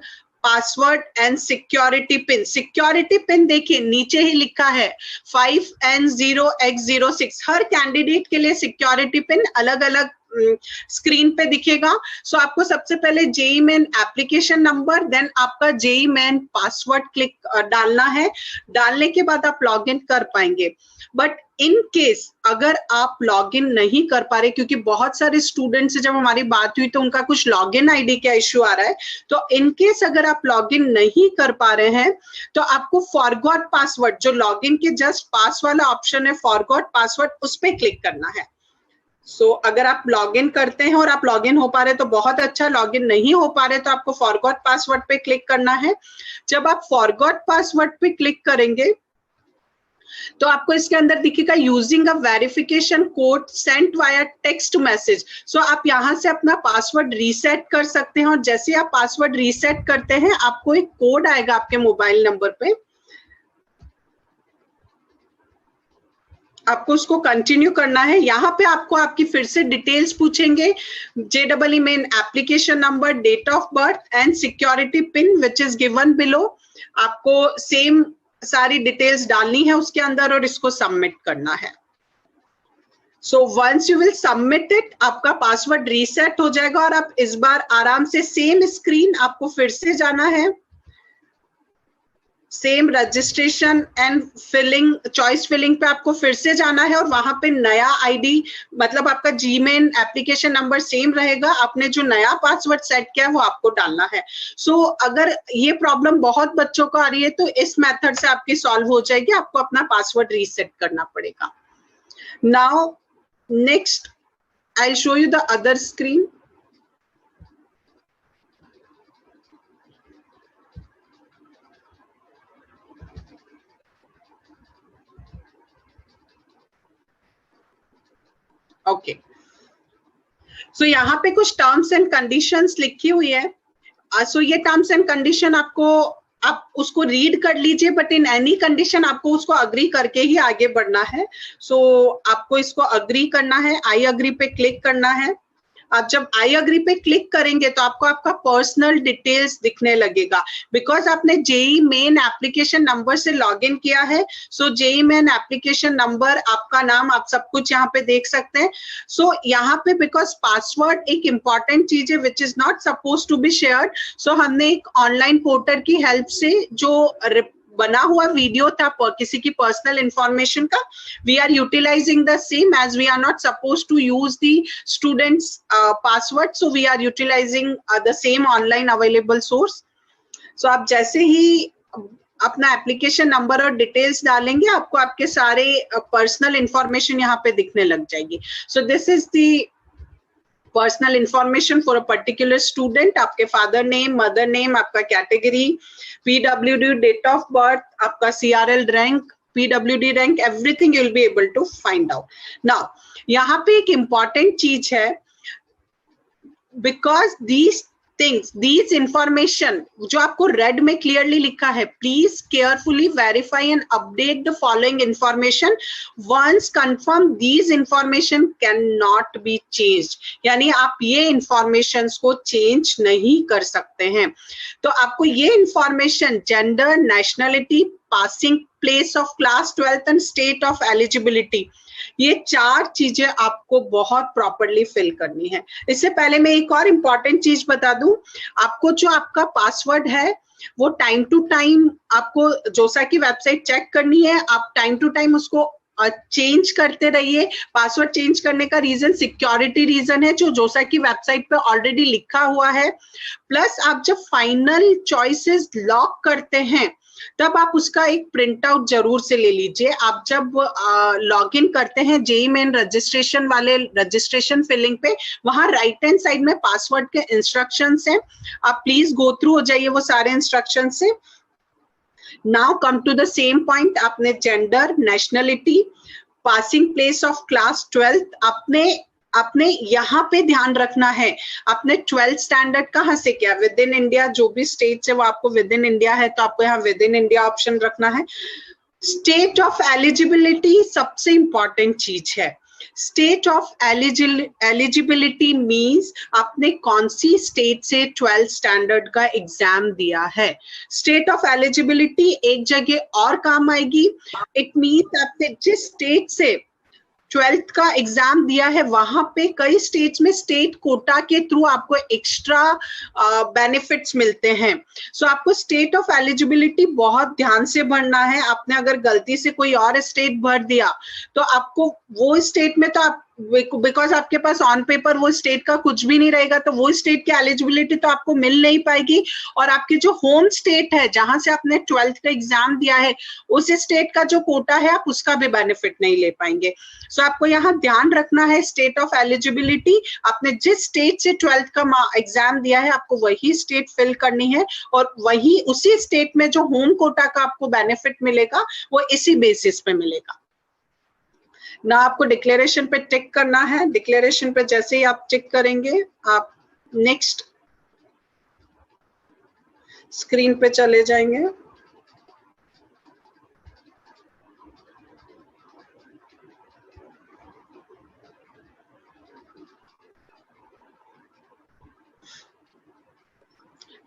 password and security pin. Security pin देखिए नीचे ही लिखा है 5N0X06। हर कैंडिडेट के लिए सिक्योरिटी पिन अलग अलग स्क्रीन पे दिखेगा। सो आपको सबसे पहले JEE Main application number, then आपका JEE मेन पासवर्ड क्लिक डालना है। डालने के बाद आप लॉग इन कर पाएंगे। बट इन केस अगर आप लॉग इन नहीं कर पा रहे, क्योंकि बहुत सारे स्टूडेंट्स से जब हमारी बात हुई तो उनका कुछ लॉग इन आईडी का इश्यू आ रहा है, तो इन केस अगर आप लॉग इन नहीं कर पा रहे हैं तो आपको फॉरगॉट पासवर्ड, जो लॉग इन के जस्ट पास वाला ऑप्शन है फॉरगॉट पासवर्ड, उस पर क्लिक करना है। सो अगर आप लॉग इन करते हैं और आप लॉग इन हो पा रहे तो बहुत अच्छा, लॉग इन नहीं हो पा रहे तो आपको फॉरगॉट पासवर्ड पे क्लिक करना है। जब आप फॉरगॉट पासवर्ड पे क्लिक करेंगे तो आपको इसके अंदर दिखेगा using a verification code sent via text message. So आप यहां से अपना पासवर्ड रीसेट कर सकते हैं, और जैसे आप पासवर्ड रीसेट करते हैं आपको एक कोड आएगा आपके मोबाइल नंबर पे, आपको उसको कंटिन्यू करना है। यहाँ पे आपको आपकी फिर से डिटेल्स पूछेंगे, JEE Main application number, date of birth and security pin which is given below. आपको सेम सारी डिटेल्स डालनी है उसके अंदर और इसको सबमिट करना है। So once you will submit it, आपका पासवर्ड रीसेट हो जाएगा और आप इस बार आराम से सेम स्क्रीन आपको फिर से जाना है, same registration and filling, choice filling पे आपको फिर से जाना है और वहां पे नया आईडी, मतलब आपका जीमेल एप्लीकेशन नंबर सेम रहेगा, आपने जो नया पासवर्ड सेट किया है वो आपको डालना है। सो अगर ये प्रॉब्लम बहुत बच्चों को आ रही है तो इस मेथड से आपकी सॉल्व हो जाएगी, आपको अपना पासवर्ड रीसेट करना पड़ेगा। Now next I show you the other screen. Okay, so यहाँ पे कुछ टर्म्स एंड कंडीशंस लिखी हुई है। सो ये टर्म्स एंड कंडीशन आपको, आप उसको रीड कर लीजिए, बट इन एनी कंडीशन आपको उसको अग्री करके ही आगे बढ़ना है। सो आपको इसको अग्री करना है, आई अग्री पे क्लिक करना है। आप जब आई अग्री पे क्लिक करेंगे तो आपको आपका पर्सनल डिटेल्स दिखने लगेगा, बिकॉज आपने जेई मेन एप्लीकेशन नंबर से लॉगिन किया है। सो जेई मेन एप्लीकेशन नंबर, आपका नाम, आप सब कुछ यहाँ पे देख सकते हैं। सो यहाँ पे बिकॉज पासवर्ड एक इंपॉर्टेंट चीज है which is not suppose to be shared, so हमने एक ऑनलाइन पोर्टल की हेल्प से जो बना हुआ वीडियो था किसी की पर्सनल इंफॉर्मेशन का, we are utilising the same as we are not suppose to use the students password, so we are utilising the same online available source. So आप जैसे ही अपना एप्लीकेशन नंबर और डिटेल्स डालेंगे, आपको आपके सारे पर्सनल इंफॉर्मेशन यहाँ पे दिखने लग जाएगी। So this is the personal information for a particular student, आपके फादर नेम, मदर नेम, आपका category, PWD, date of birth, आपका CRL rank, PWD rank, everything you will be able to find out. Now यहाँ पे एक important चीज है, because these things, these information जो आपको रेड में क्लियरली लिखा है, please carefully verify and update the following information once confirm these information can not be changed, यानी आप ये इंफॉर्मेशन को चेंज नहीं कर सकते हैं। तो आपको ये information, gender, nationality, passing place of class 12th and state of eligibility, ये 4 चीजें आपको बहुत प्रॉपरली फिल करनी है। इससे पहले मैं एक और इम्पॉर्टेंट चीज बता दूं, आपको जो आपका पासवर्ड है वो टाइम टू टाइम आपको जोसा की वेबसाइट चेक करनी है। आप टाइम टू टाइम उसको चेंज करते रहिए। पासवर्ड चेंज करने का रीजन सिक्योरिटी रीजन है, जो जोसा की वेबसाइट पे ऑलरेडी लिखा हुआ है। प्लस आप जब फाइनल चॉइसेस लॉक करते हैं तब आप उसका एक प्रिंट आउट जरूर से ले लीजिए। आप जब लॉगिन करते हैं जेई मेन रजिस्ट्रेशन वाले रजिस्ट्रेशन फिलिंग पे, वहां राइट हैंड साइड में पासवर्ड के इंस्ट्रक्शंस हैं, आप प्लीज गो थ्रू हो जाइए वो सारे इंस्ट्रक्शन से। Now come to the same point, आपने gender, nationality, passing place of class 12th, आपने यहाँ पे ध्यान रखना है, आपने 12th स्टैंडर्ड कहाँ से किया, विद इन इंडिया, जो भी स्टेट है वो आपको विद इन इंडिया है तो आपको यहाँ विद इन इंडिया ऑप्शन रखना है। स्टेट ऑफ एलिजिबिलिटी सबसे इंपॉर्टेंट चीज है। स्टेट ऑफ एलिजिबिलिटी मींस आपने कौन सी स्टेट से 12th स्टैंडर्ड का एग्जाम दिया है। स्टेट ऑफ एलिजिबिलिटी एक जगह और काम आएगी, इट मींस आपने जिस स्टेट से 12th का एग्जाम दिया है वहां पे कई स्टेट्स में स्टेट कोटा के थ्रू आपको एक्स्ट्रा बेनिफिट्स मिलते हैं। सो आपको स्टेट ऑफ एलिजिबिलिटी बहुत ध्यान से भरना है। आपने अगर गलती से कोई और स्टेट भर दिया तो आपको वो स्टेट में तो आप, बिकॉज आपके पास ऑन पेपर वो स्टेट का कुछ भी नहीं रहेगा, तो वो स्टेट की एलिजिबिलिटी तो आपको मिल नहीं पाएगी, और आपकी जो होम स्टेट है जहां से आपने 12th का एग्जाम दिया है उस स्टेट का जो कोटा है आप उसका भी बेनिफिट नहीं ले पाएंगे। सो आपको यहाँ ध्यान रखना है स्टेट ऑफ एलिजिबिलिटी, आपने जिस स्टेट से 12th का एग्जाम दिया है आपको वही स्टेट फिल करनी है, और वही उसी स्टेट में जो होम कोटा का आपको बेनिफिट मिलेगा वो इसी बेसिस पे मिलेगा ना। आपको डिक्लेरेशन पे टिक करना है। डिक्लेरेशन पे जैसे ही आप टिक करेंगे आप नेक्स्ट स्क्रीन पे चले जाएंगे।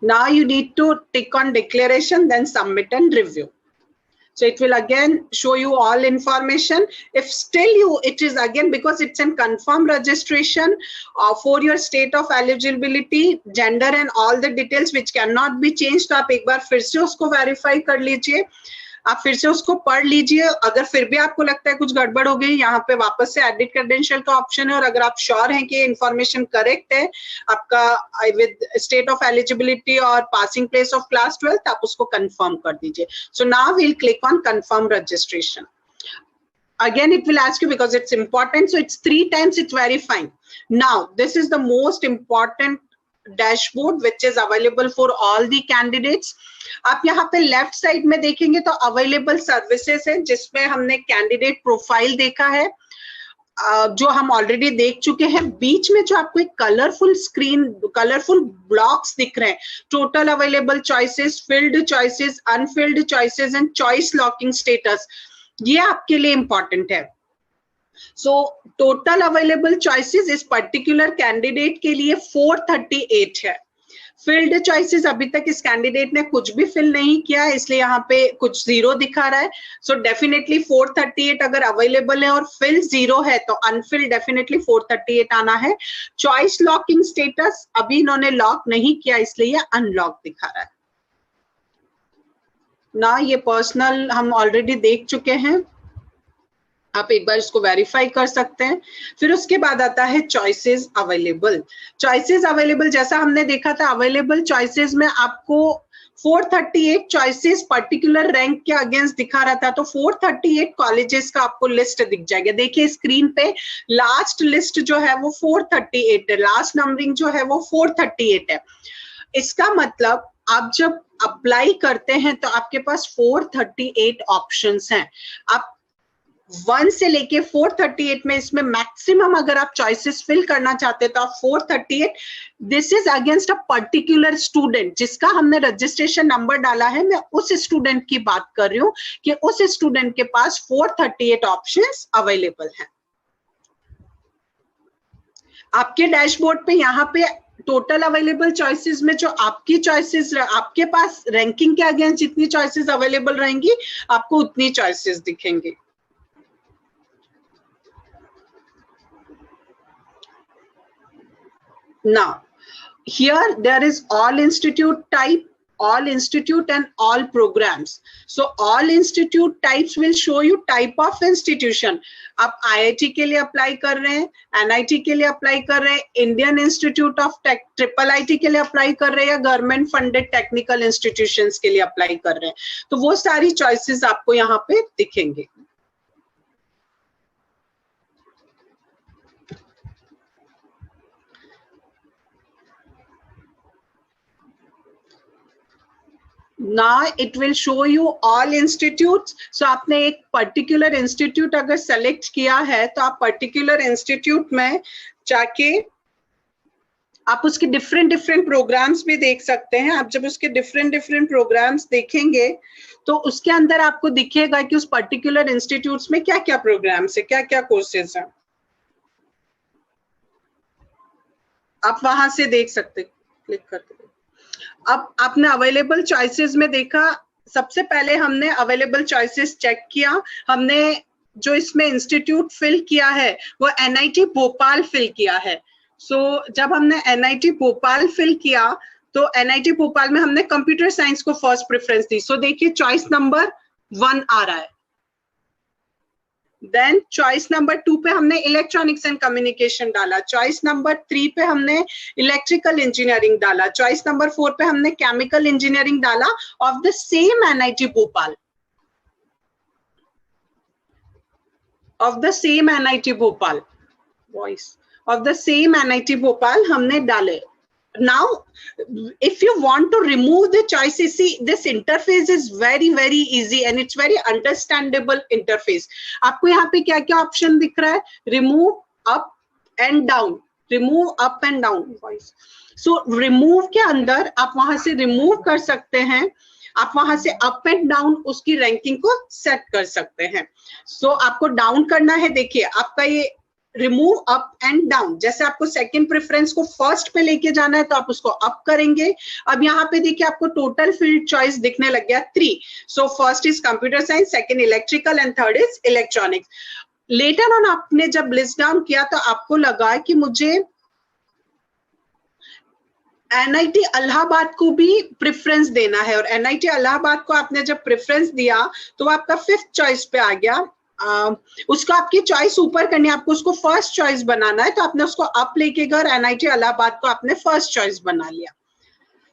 Now you need to tick on declaration, then submit and review. So it will again show you all information. If still it is again, because it's an confirmed registration for your state of eligibility, gender and all the details which cannot be changed, तो आप एक बार फिर से उसको verify कर लीजिए, आप फिर से उसको पढ़ लीजिए. अगर फिर भी आपको लगता है कुछ गड़बड़ हो गई, यहाँ पे वापस से एडिट क्रेडेंशियल का ऑप्शन है, और अगर आप श्योर हैं कि ये इंफॉर्मेशन करेक्ट है आपका विद स्टेट ऑफ एलिजिबिलिटी और passing place of class 12th, आप उसको कंफर्म कर दीजिए. So now will click on confirm registration. Again it will ask you because it's important, so it's 3 times it's verifying. Now this is the most important dashboard which is available for all the candidates. आप यहाँ पे left side में देखेंगे तो available services है, जिसमें हमने candidate profile देखा है जो हम ऑलरेडी देख चुके हैं. बीच में जो आपको एक कलरफुल स्क्रीन, कलरफुल ब्लॉक्स दिख रहे हैं, total available choices, field choices, Anfield choices and choice locking status, ये आपके लिए इंपॉर्टेंट है. सो टोटल अवेलेबल चॉइसेस इस पर्टिकुलर कैंडिडेट के लिए 438 है. फिल्ड चॉइसेस अभी तक इस कैंडिडेट ने कुछ भी फिल नहीं किया, इसलिए यहाँ पे कुछ 0 दिखा रहा है. सो डेफिनेटली 438 अगर अवेलेबल है और फिल 0 है तो अनफिल डेफिनेटली 438 आना है. चॉइस लॉकिंग स्टेटस अभी इन्होंने लॉक नहीं किया, इसलिए ये अनलॉक दिखा रहा है ना. ये पर्सनल हम ऑलरेडी देख चुके हैं, आप एक बार इसको वेरीफाई कर सकते हैं. फिर उसके बाद आता है चॉइसेस अवेलेबल. चॉइसेस अवेलेबल जैसा हमने देखा था, अवेलेबल चॉइसेस में आपको 438 चॉइसेस पर्टिकुलर रैंक के अगेंस्ट दिखा रहा था, तो 438 कॉलेजेस का आपको लिस्ट दिख जाएगा. देखिए स्क्रीन पे लास्ट लिस्ट जो है वो 438 है, लास्ट नंबरिंग जो है वो 438 है. इसका मतलब आप जब अप्लाई करते हैं तो आपके पास 438 ऑप्शंस हैं. आप 1 से लेके 438 में इसमें मैक्सिमम अगर आप चॉइसेस फिल करना चाहते हैं तो आप 438, this is against a particular student जिसका हमने रजिस्ट्रेशन नंबर डाला है. मैं उस स्टूडेंट की बात कर रही हूँ कि उस स्टूडेंट के पास 438 ऑप्शंस अवेलेबल हैं. आपके डैशबोर्ड पे यहाँ पे टोटल अवेलेबल चॉइसेस में जो आपकी चॉइसेस, आपके पास रैंकिंग के अगेंस्ट जितनी चॉइसेस अवेलेबल रहेंगी आपको उतनी चॉइसेस दिखेंगी. Now, here there is all institute type, all institute and all programs. So all institute types will show you type of institution. आप IIT के लिए अप्लाई कर रहे हैं, NIT के लिए अप्लाई कर रहे हैं, Indian institute of tech IIIT के लिए अप्लाई कर रहे हैं, या गवर्नमेंट फंडेड टेक्निकल इंस्टीट्यूशंस के लिए अप्लाई कर रहे हैं, तो वो सारी चॉइसेस आपको यहाँ पे दिखेंगे. Now it will show you all institutes. So आपने एक particular institute अगर select किया है तो आप particular institute में जाके आप उसके different programs भी देख सकते हैं. आप जब उसके different programs देखेंगे तो उसके अंदर आपको दिखेगा कि उस particular institutes में क्या क्या programs है, क्या क्या courses हैं. आप वहां से देख सकते, क्लिक करके. अब आपने अवेलेबल चॉइसेस में देखा, सबसे पहले हमने अवेलेबल चॉइसेस चेक किया. हमने जो इसमें इंस्टीट्यूट फिल किया है वो NIT भोपाल फिल किया है. सो जब हमने NIT भोपाल फिल किया तो NIT भोपाल में हमने कंप्यूटर साइंस को फर्स्ट प्रेफरेंस दी. सो देखिए चॉइस नंबर 1 आ रहा है. देन चॉइस नंबर 2 पे हमने इलेक्ट्रॉनिक्स एंड कम्युनिकेशन डाला. चॉइस नंबर 3 पे हमने इलेक्ट्रिकल इंजीनियरिंग डाला. चॉइस नंबर 4 पे हमने केमिकल इंजीनियरिंग डाला of the same NIT Bhopal, of the same NIT Bhopal, voice of the same NIT Bhopal हमने डाले. Now, if you want to remove the choices, see this interface is very easy and it's very understandable interface. आपको यहाँ पे क्या क्या option दिख रहा है? Remove up and down, remove up and down. So remove के अंदर आप वहां से remove कर सकते हैं, आप वहां से अप एंड डाउन उसकी रैंकिंग को सेट कर सकते हैं. सो आपको डाउन करना है, देखिए आपका ये रिमूव अप एंड डाउन। जैसे आपको सेकंड प्रेफरेंस को फर्स्ट पे लेके जाना है तो आप उसको अप करेंगे। अब यहाँ पे देखिए आपको टोटल फील्ड चॉइस दिखने लग गया 3। So first is computer science, second electrical and third is electronics. Later on आपने जब लिस्ट डाउन किया तो आपको लगा कि मुझे एनआईटी इलाहाबाद को भी प्रेफरेंस देना है, और एनआईटी इलाहाबाद को आपने जब प्रेफरेंस दिया तो वो आपका 5th चॉइस पे आ गया। उसको आपकी चॉइस ऊपर करनी है, आपको उसको फर्स्ट चॉइस बनाना है, तो आपने उसको अप लेके गए और एनआईटी इलाहाबाद को आपने फर्स्ट चॉइस बना लिया।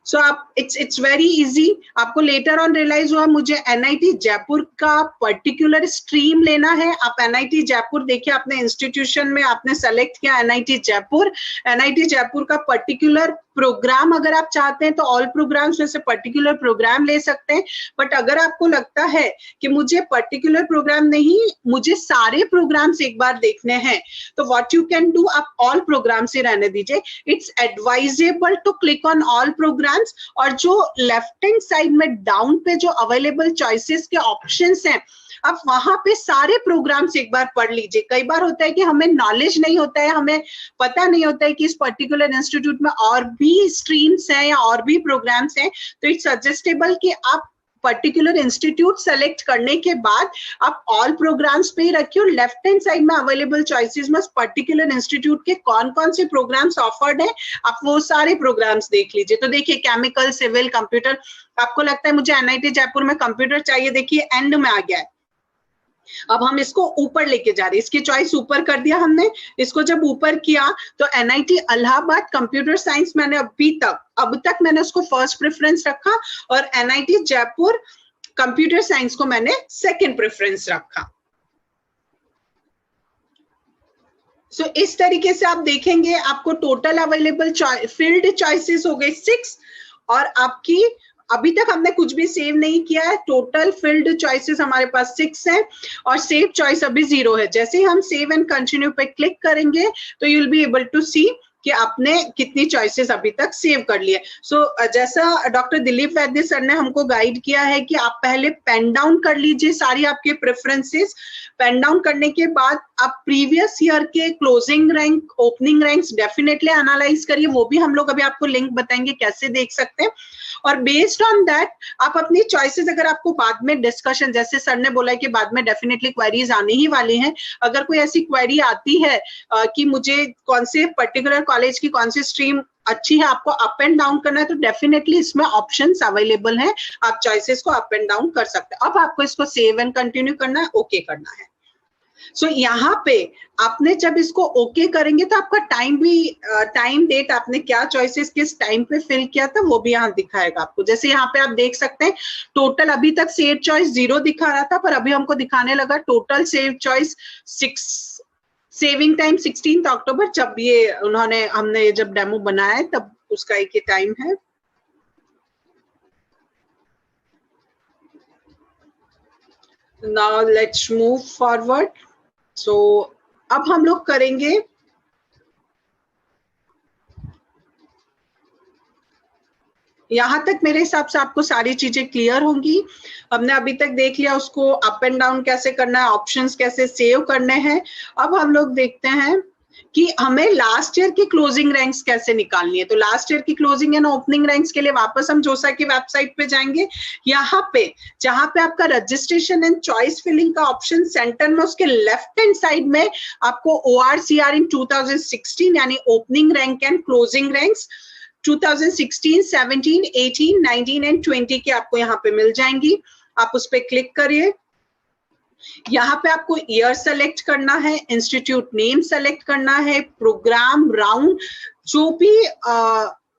सो आप इट्स वेरी इजी। आपको लेटर ऑन रियलाइज हुआ मुझे एनआईटी जयपुर का पर्टिकुलर स्ट्रीम लेना है। आप एनआईटी जयपुर देखिए, आपने इंस्टीट्यूशन में आपने सेलेक्ट किया एनआईटी जयपुर। एनआईटी जयपुर का पर्टिकुलर प्रोग्राम अगर आप चाहते हैं तो ऑल प्रोग्राम्स में से पर्टिकुलर प्रोग्राम ले सकते हैं, बट अगर आपको लगता है कि मुझे पर्टिकुलर प्रोग्राम नहीं, मुझे सारे प्रोग्राम्स एक बार देखने हैं, तो व्हाट यू कैन डू, आप ऑल प्रोग्राम्स ही रहने दीजिए। It's advisable to click on all programs, और जो लेफ्ट हैंड साइड में डाउन पे जो अवेलेबल चॉइसेस के ऑप्शंस हैं, आप वहां पे सारे प्रोग्राम्स एक बार पढ़ लीजिए। कई बार होता है कि हमें नॉलेज नहीं होता है, हमें पता नहीं होता है कि इस पर्टिकुलर इंस्टीट्यूट में और भी स्ट्रीम्स हैं या और भी प्रोग्राम्स हैं, तो इट्स सजेस्टेबल कि आप पर्टिकुलर इंस्टीट्यूट सेलेक्ट करने के बाद आप ऑल प्रोग्राम्स पे ही रखिए, और लेफ्ट हैंड साइड में अवेलेबल चॉइसेस में पर्टिकुलर इंस्टीट्यूट के कौन कौन से प्रोग्राम्स ऑफर्ड है, आप वो सारे प्रोग्राम्स देख लीजिए। तो देखिए केमिकल, सिविल, कंप्यूटर, आपको लगता है मुझे एनआईटी जयपुर में कंप्यूटर चाहिए, देखिए एंड में आ गया है। अब हम इसको ऊपर लेके जा रहे हैं, इसकी चॉइस ऊपर कर दिया हमने। इसको जब ऊपर किया तो एनआईटी इलाहाबाद कंप्यूटर साइंस मैंने अब तक मैंने उसको फर्स्ट प्रेफरेंस रखा, और एनआईटी जयपुर कंप्यूटर साइंस को मैंने सेकंड प्रेफरेंस रखा। सो इस तरीके से आप देखेंगे आपको टोटल अवेलेबल फील्ड चॉइसेस हो गए 6, और आपकी अभी तक हमने कुछ भी सेव नहीं किया है। टोटल फील्ड चॉइसेस हमारे पास 6 हैं और सेव चॉइस अभी 0 है। जैसे ही हम सेव एंड कंटिन्यू पे क्लिक करेंगे तो you will be able to see कि आपने कितनी चॉइसेस अभी तक सेव कर लिए। सो जैसा डॉक्टर दिलीप वैद्य सर ने हमको गाइड किया है कि आप पहले पेन डाउन कर लीजिए सारी आपके प्रेफरेंसेस। पेन डाउन करने के बाद आप प्रीवियस ईयर के closing rank, opening ranks definitely analyse करिए, वो भी हम लोग अभी आपको लिंक बताएंगे कैसे देख सकते हैं। और बेस्ड ऑन दैट आप अपनी चॉइसेस, अगर आपको बाद में डिस्कशन, जैसे सर ने बोला है कि बाद में डेफिनेटली क्वेरीज आने ही वाली हैं, अगर कोई ऐसी क्वेरी आती है कि मुझे कौन से पर्टिकुलर कॉलेज की कौन सी स्ट्रीम अच्छी है, आपको अप एंड डाउन करना है, तो डेफिनेटली इसमें ऑप्शंस अवेलेबल हैं, आप चॉइसेस को अप एंड डाउन कर सकते हैं। अब आपको इसको सेव एंड कंटिन्यू करना है, ओके करना है। सो यहाँ पे आपने जब इसको ओके करेंगे तो आपका टाइम डेट, आपने क्या चॉइसेस किस टाइम पे फिल किया था वो भी यहाँ दिखाएगा आपको। जैसे यहाँ पे आप देख सकते हैं टोटल अभी तक सेव चॉइस 0 दिखा रहा था, पर अभी हमको दिखाने लगा total save choice 6, saving time 16 अक्टूबर, जब ये हमने जब डेमो बनाया है तब उसका एक ही टाइम है। Now let's move forward. So अब हम लोग करेंगे यहां तक मेरे हिसाब से आपको सारी चीजें क्लियर होंगी। हमने अभी तक देख लिया उसको अप एंड डाउन कैसे करना है, ऑप्शंस कैसे सेव करने हैं। अब हम लोग देखते हैं कि हमें लास्ट ईयर की क्लोजिंग रैंक्स कैसे निकालनी है। तो लास्ट ईयर की क्लोजिंग एंड ओपनिंग रैंक्स के लिए वापस हम जोसा की वेबसाइट पे जाएंगे। यहाँ पे जहां पे आपका रजिस्ट्रेशन एंड चॉइस फिलिंग का ऑप्शन सेंटर में, उसके लेफ्ट हैंड साइड में आपको ORCR इन 2016 यानी opening rank and closing ranks 2016, 17, 18, 19 and 20 की आपको यहाँ पे मिल जाएंगी। आप उस पर क्लिक करिए। यहाँ पे आपको ईयर सेलेक्ट करना है, इंस्टीट्यूट नेम सेलेक्ट करना है, प्रोग्राम, राउंड, जो भी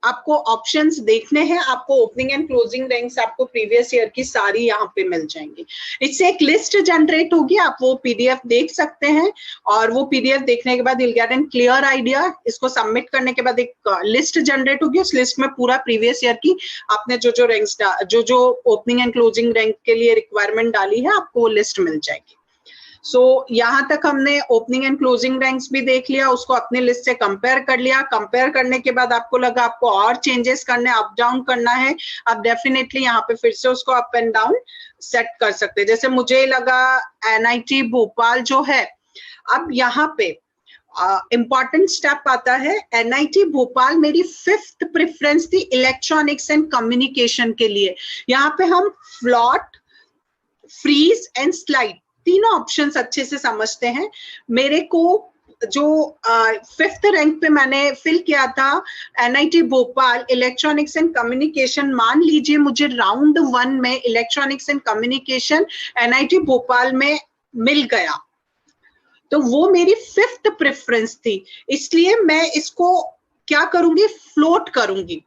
आपको ऑप्शंस देखने हैं। आपको ओपनिंग एंड क्लोजिंग रैंक्स आपको प्रीवियस ईयर की सारी यहाँ पे मिल जाएंगी। इससे एक लिस्ट जनरेट होगी, आप वो PDF देख सकते हैं, और वो PDF देखने के बाद you'll get an clear idea. इसको सबमिट करने के बाद एक लिस्ट जनरेट होगी, उस लिस्ट में पूरा प्रीवियस ईयर की आपने जो रैंक्स, जो ओपनिंग एंड क्लोजिंग रैंक के लिए रिक्वायरमेंट डाली है, आपको वो लिस्ट मिल जाएगी। सो यहाँ तक हमने ओपनिंग एंड क्लोजिंग रैंक्स भी देख लिया, उसको अपने लिस्ट से कंपेयर कर लिया। कंपेयर करने के बाद आपको लगा आपको और चेंजेस करने, अप डाउन करना है, आप डेफिनेटली यहाँ पे फिर से उसको अप एंड डाउन सेट कर सकते हैं। जैसे मुझे लगा NIT भोपाल जो है, अब यहाँ पे इंपॉर्टेंट स्टेप आता है। एनआईटी भोपाल मेरी 5th प्रेफरेंस थी इलेक्ट्रॉनिक्स एंड कम्युनिकेशन के लिए। यहाँ पे हम फ्लोट, फ्रीज एंड स्लाइड तीनों ऑप्शंस अच्छे से समझते हैं। मेरे को जो 5th रैंक पे मैंने फिल किया था NIT Bhopal electronics and communication, मान लीजिए मुझे राउंड 1 में electronics and communication NIT Bhopal में मिल गया, तो वो मेरी 5th प्रेफरेंस थी, इसलिए मैं इसको क्या करूंगी, फ्लोट करूंगी।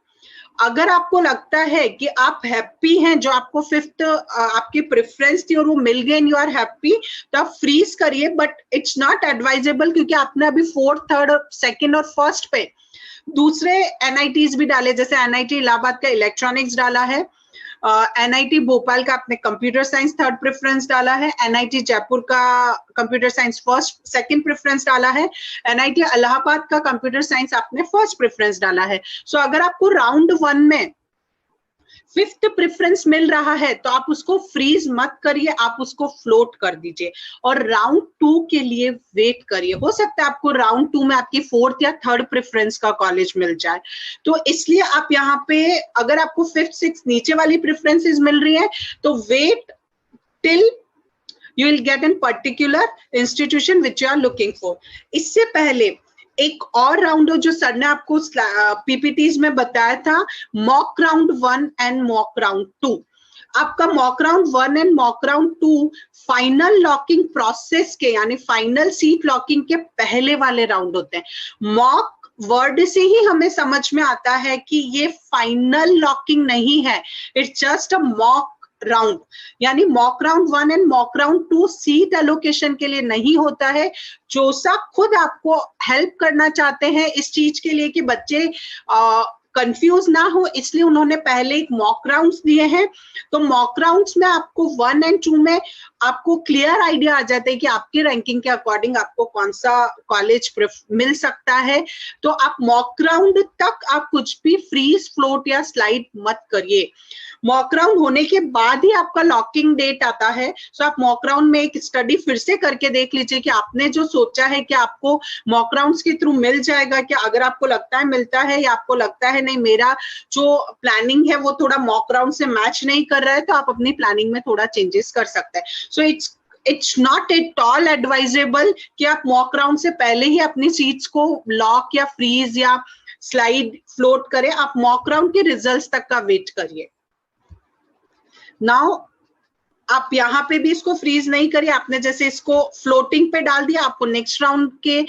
अगर आपको लगता है कि आप हैप्पी हैं, जो आपको 5th आपकी प्रेफरेंस थी और वो मिल गए, यू आर हैप्पी, तो आप फ्रीज करिए, बट इट्स नॉट एडवाइजेबल, क्योंकि आपने अभी 4th, 3rd, 2nd और 1st पे दूसरे एनआईटीज भी डाले, जैसे एनआईटी इलाहाबाद का इलेक्ट्रॉनिक्स डाला है, एनआईटी भोपाल का आपने कंप्यूटर साइंस 3rd प्रेफरेंस डाला है, एनआईटी जयपुर का कंप्यूटर साइंस 2nd प्रेफरेंस डाला है, एनआईटी इलाहाबाद का कंप्यूटर साइंस आपने 1st प्रेफरेंस डाला है। सो अगर आपको राउंड 1 में 5th प्रेफरेंस मिल रहा है तो आप उसको फ्रीज मत करिए, आप उसको फ्लोट कर दीजिए और राउंड 2 के लिए वेट करिए। हो सकता है आपको राउंड 2 में आपकी 4th या 3rd प्रेफरेंस का कॉलेज मिल जाए, तो इसलिए आप यहाँ पे अगर आपको 5th, 6th नीचे वाली प्रेफरेंसेस मिल रही है तो wait till you will get in particular institution which you are looking for। इससे पहले एक और राउंड जो सर ने आपको पीपीटीज में बताया था, mock round 1 and mock round 2। आपका mock round 1 and mock round 2 final locking process के, यानी फाइनल सीट लॉकिंग के पहले वाले राउंड होते हैं। मॉक वर्ड से ही हमें समझ में आता है कि ये फाइनल लॉकिंग नहीं है, it's just a mock round, यानी mock round 1 and mock round 2 seat allocation के लिए नहीं होता है। जोसा खुद आपको हेल्प करना चाहते हैं इस चीज के लिए कि बच्चे कंफ्यूज ना हो, इसलिए उन्होंने पहले एक मॉक राउंड्स दिए हैं। तो मॉक राउंड्स में आपको 1 एंड 2 में आपको क्लियर आइडिया आ जाता है कि आपकी रैंकिंग के अकॉर्डिंग आपको कौन सा कॉलेज मिल सकता है। तो आप मॉक राउंड तक आप कुछ भी फ्रीज, फ्लोट या स्लाइड मत करिए। मॉक राउंड होने के बाद ही आपका लॉकिंग डेट आता है। सो आप मॉक राउंड में एक स्टडी फिर से करके देख लीजिए कि आपने जो सोचा है कि आपको मॉक राउंड्स के थ्रू मिल जाएगा क्या। अगर आपको लगता है मिलता है या आपको लगता है नहीं मेरा जो प्लानिंग है वो थोड़ा मॉक राउंड से मैच नहीं कर रहा है, तो आप अपनी प्लानिंग में थोड़ा चेंजेस कर सकते हैं। So it's not at all advisable कि आप मॉक राउंड से पहले ही अपनी सीट्स को लॉक या फ्रीज या स्लाइड, फ्लोट करें। आप मॉक राउंड के रिजल्ट्स तक का वेट करिए। नाउ आप यहाँ पे भी इसको फ्रीज नहीं करिए, आपने जैसे इसको फ्लोटिंग पे डाल दिया, आपको नेक्स्ट राउंड के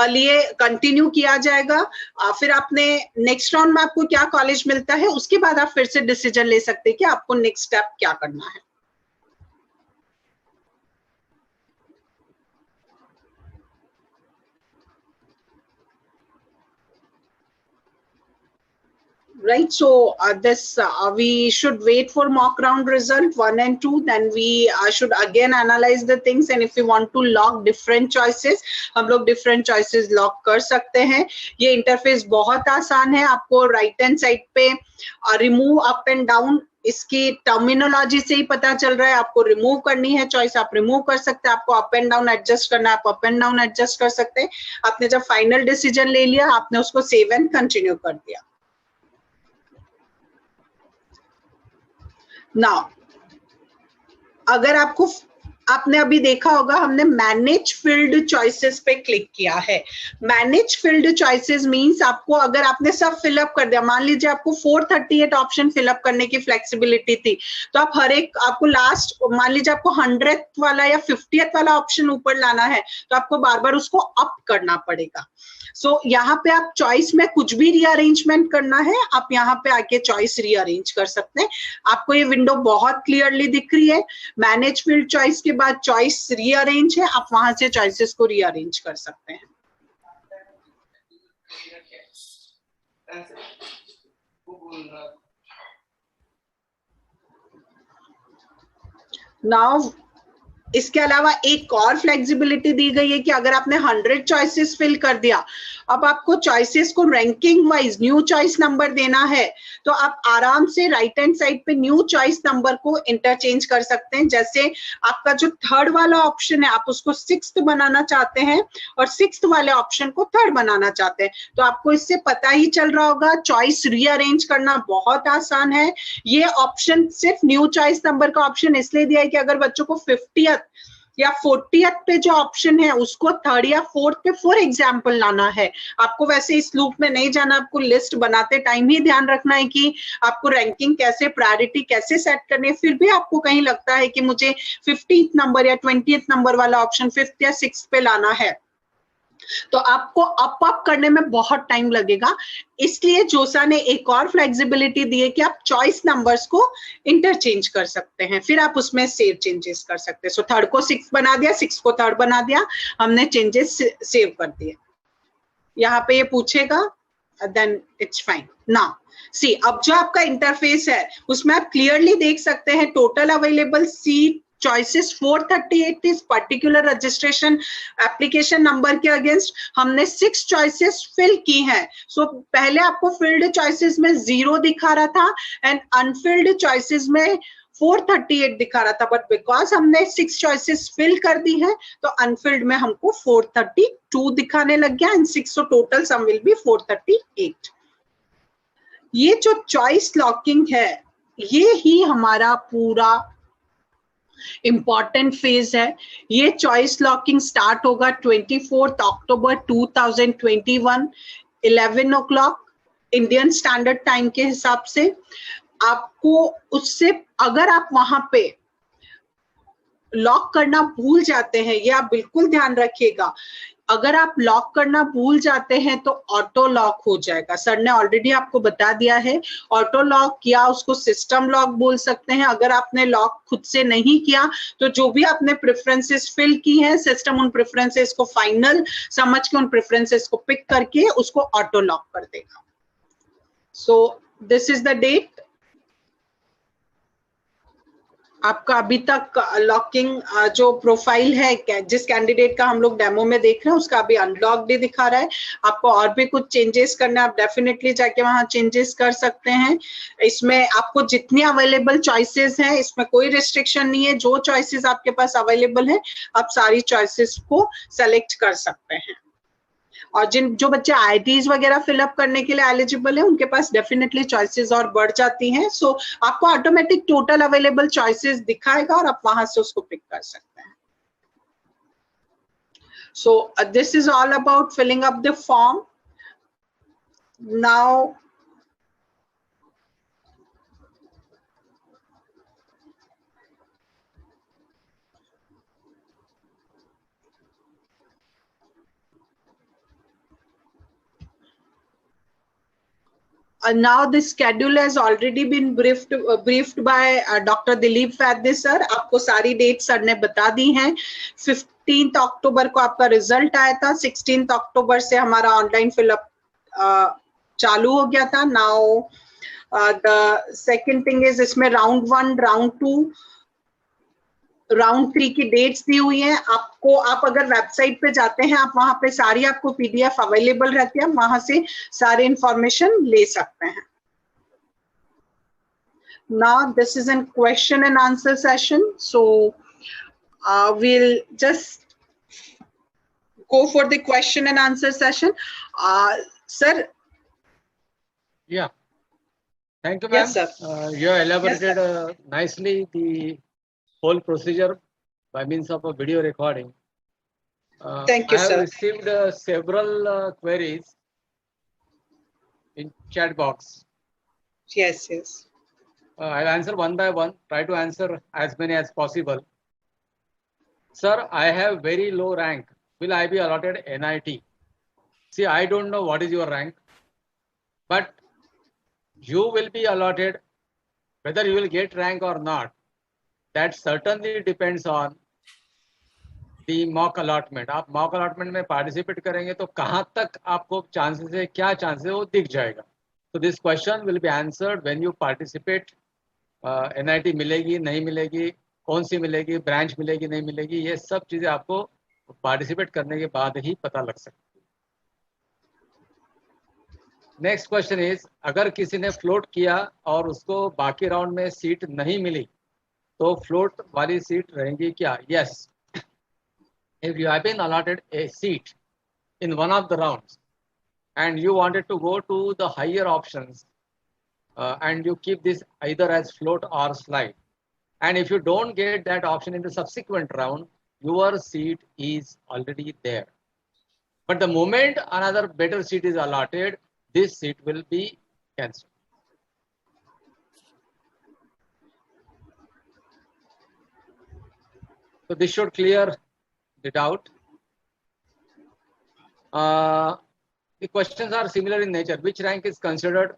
लिए कंटिन्यू किया जाएगा। फिर आपने नेक्स्ट राउंड में आपको क्या कॉलेज मिलता है उसके बाद आप फिर से डिसीजन ले सकते हैं कि आपको नेक्स्ट स्टेप क्या करना है। Right, so we should wait for mock round result 1 and 2, then we should again analyze the things, and if we want to lock different choices, हम लोग different choices lock कर सकते हैं। ये इंटरफेस बहुत आसान है, आपको राइट हैंड साइड पे रिमूव अप एंड डाउन इसकी टर्मिनोलॉजी से ही पता चल रहा है। आपको रिमूव करनी है चॉइस, आप रिमूव कर सकते हैं, आपको अप एंड डाउन एडजस्ट करना है, आप अप एंड डाउन एडजस्ट कर सकते हैं। आपने जब फाइनल डिसीजन ले लिया, आपने उसको सेव एंड कंटिन्यू कर दिया। नाउ अगर आपने अभी देखा होगा हमने मैनेज फील्ड चॉइसेस पे क्लिक किया है। मैनेज फील्ड चॉइसेस मींस आपको, अगर आपने सब फिलअप कर दिया, मान लीजिए आपको 438 ऑप्शन फिलअप करने की फ्लेक्सिबिलिटी थी, तो आप हर एक, आपको लास्ट मान लीजिए आपको 100th वाला या 50th वाला ऑप्शन ऊपर लाना है, तो आपको बार बार उसको अप करना पड़ेगा। सो यहाँ पे आप चॉइस में कुछ भी रीअरेंजमेंट करना है, आप यहाँ पे आके चॉइस रीअरेंज कर सकते हैं। आपको ये विंडो बहुत क्लियरली दिख रही है। मैनेज फील्ड चॉइस के बाद चॉइस रीअरेंज है, आप वहां से चॉइसेस को रीअरेंज कर सकते हैं। नाउ इसके अलावा एक और फ्लेक्सिबिलिटी दी गई है कि अगर आपने 100 चॉइसेस फिल कर दिया अब आपको चॉइसेस को ranking wise new choice number देना है, तो आप आराम से राइट हैंड साइड पे न्यू चॉइस नंबर को इंटरचेंज कर सकते हैं। जैसे आपका जो थर्ड वाला ऑप्शन है आप उसको सिक्स्थ बनाना चाहते हैं और सिक्स्थ वाले ऑप्शन को थर्ड बनाना चाहते हैं, तो आपको इससे पता ही चल रहा होगा चॉइस रीअरेंज करना बहुत आसान है। ये ऑप्शन सिर्फ न्यू चॉइस नंबर का ऑप्शन इसलिए दिया है कि अगर बच्चों को 50th या 40th पे जो ऑप्शन है उसको थर्ड या फोर्थ पे फॉर एग्जाम्पल लाना है। आपको वैसे इस लूप में नहीं जाना, आपको लिस्ट बनाते टाइम ही ध्यान रखना है कि आपको रैंकिंग कैसे, प्रायोरिटी कैसे सेट करनी है। फिर भी आपको कहीं लगता है कि मुझे 50th नंबर या 20th नंबर वाला ऑप्शन 5th या 6th पे लाना है, तो आपको अप करने में बहुत टाइम लगेगा। इसलिए जोसा ने एक और फ्लेक्सिबिलिटी दी है कि आप चॉइस नंबर्स को इंटरचेंज कर सकते हैं, फिर आप उसमें सेव चेंजेस कर सकते हैं। सो थर्ड को 6 बना दिया, 6 को थर्ड बना दिया, हमने चेंजेस सेव कर दिए। यहाँ पे ये पूछेगा, then it's fine. Now see, अब जो आपका इंटरफेस है उसमें आप क्लियरली देख सकते हैं टोटल अवेलेबल सीट चॉइसेस 438 इस पर्टिकुलर रजिस्ट्रेशन एप्लीकेशन नंबर के अगेंस्ट हमने 6 चॉइसेस फिल की हैं। सो पहले आपको फिल्ड चॉइसेस में 0 दिखा रहा था एंड अनफिल्ड चॉइसेस में 438 दिखा रहा था, बट बिकॉज हमने 6 चॉइसेस फिल कर दी है तो अनफिल्ड में हमको 432 दिखाने लग गया and 6, so total sum will be 438। ये जो चॉइस लॉकिंग है ये ही हमारा पूरा इंपॉर्टेंट फेज है। ये चॉइस लॉकिंग स्टार्ट होगा 24 अक्टूबर 2021 11 o'clock इंडियन स्टैंडर्ड टाइम के हिसाब से। आपको उससे अगर आप वहां पे लॉक करना भूल जाते हैं, ये आप बिल्कुल ध्यान रखिएगा, अगर आप लॉक करना भूल जाते हैं तो ऑटो लॉक हो जाएगा। सर ने ऑलरेडी आपको बता दिया है, ऑटो लॉक या उसको सिस्टम लॉक बोल सकते हैं। अगर आपने लॉक खुद से नहीं किया तो जो भी आपने प्रेफरेंसेस फिल की हैं, सिस्टम उन प्रेफरेंसेस को फाइनल समझ के उन प्रेफरेंसेस को पिक करके उसको ऑटो लॉक कर देगा। So this is the date. आपका अभी तक लॉकिंग जो प्रोफाइल है जिस कैंडिडेट का हम लोग डेमो में देख रहे हैं उसका अभी अनलॉक्ड ही दिखा रहा है। आपको और भी कुछ चेंजेस करना है, आप डेफिनेटली जाके वहां चेंजेस कर सकते हैं। इसमें आपको जितनी अवेलेबल चॉइसेस हैं इसमें कोई रिस्ट्रिक्शन नहीं है, जो चॉइसेस आपके पास अवेलेबल है आप सारी चॉइसेस को सेलेक्ट कर सकते हैं। और जो बच्चे आईआईटीज वगैरह फिलअप करने के लिए एलिजिबल है उनके पास डेफिनेटली चॉइसेस और बढ़ जाती हैं। सो आपको ऑटोमेटिक टोटल अवेलेबल चॉइसेस दिखाएगा और आप वहां से उसको पिक कर सकते हैं। So this is all about filling up the form. Now now the schedule has already been briefed by Dr. Dileep Fadde sir। आपको सारी डेट सर ने बता दी हैं। 15th अक्टूबर को आपका रिजल्ट आया था, 16th अक्टूबर से हमारा ऑनलाइन फिलअप चालू हो गया था। Now the second thing is इसमें राउंड 1, राउंड 2, राउंड 3 की डेट्स दी हुई हैं। आपको, आप अगर वेबसाइट पे जाते हैं आप वहां पे सारी आपको पीडीएफ अवेलेबल रहती है, वहां से सारे इंफॉर्मेशन ले सकते हैं। Now this is a question and answer session, so we'll just go for the question and answer session. Sir. Yeah, thank you, ma'am. Yes, sir. You have elaborated nicely the whole procedure by means of a video recording. Thank you, I have sir. received several queries in chat box. Yes, yes. I'll answer one by one, try to answer as many as possible. Sir, I have very low rank. Will I be allotted NIT? See, I don't know what is your rank, but you will be allotted. Whether you will get rank or not, that certainly depends on the mock allotment. आप mock allotment में participate करेंगे तो कहाँ तक आपको chances है, क्या chances है वो दिख जाएगा। So this question will be answered when you participate. NIT मिलेगी नहीं मिलेगी, कौन सी मिलेगी, ब्रांच मिलेगी नहीं मिलेगी, ये सब चीजें आपको पार्टिसिपेट करने के बाद ही पता लग सकती है। नेक्स्ट क्वेश्चन इज, अगर किसी ने फ्लोट किया और उसको बाकी राउंड में सीट नहीं मिली तो फ्लोट वाली सीट रहेंगी क्या? Yes, if you have been allotted a seat in one of the rounds and you wanted to go to the higher options, and you keep this either as float or slide, and if you don't get that option in the subsequent round, your seat is already there. But the moment another better seat is allotted, this seat will be cancelled. So this should clear the doubt. The questions are similar in nature. Which rank is considered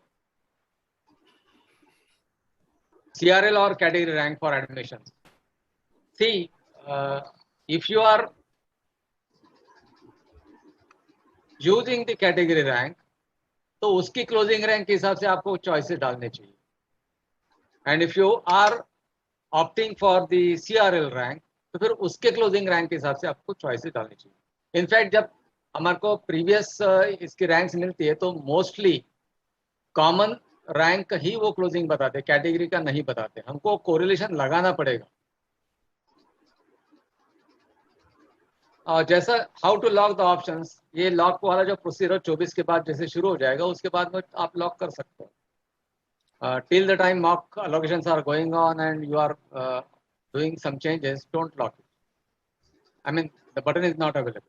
CRL or category rank for admissions? See, if you are using the category rank, तो उसकी closing rank के हिसाब से आपको choices डालने चाहिए. And if you are opting for the CRL rank, तो फिर उसके closing rank के हिसाब से आपको choices डालने चाहिए. In fact, जब हमारे को previous इसकी ranks मिलती है तो mostly common rank ही वो closing बताते, category का नहीं बताते. हमको correlation लगाना पड़ेगा. जैसा how to lock the options, ये लॉक वाला जो प्रोसीजर 24 के बाद जैसे शुरू हो जाएगा उसके बाद में आप लॉक कर सकते हो. Till the time mock allocations are going on and you are doing some changes, don't lock it. I mean the button is not available.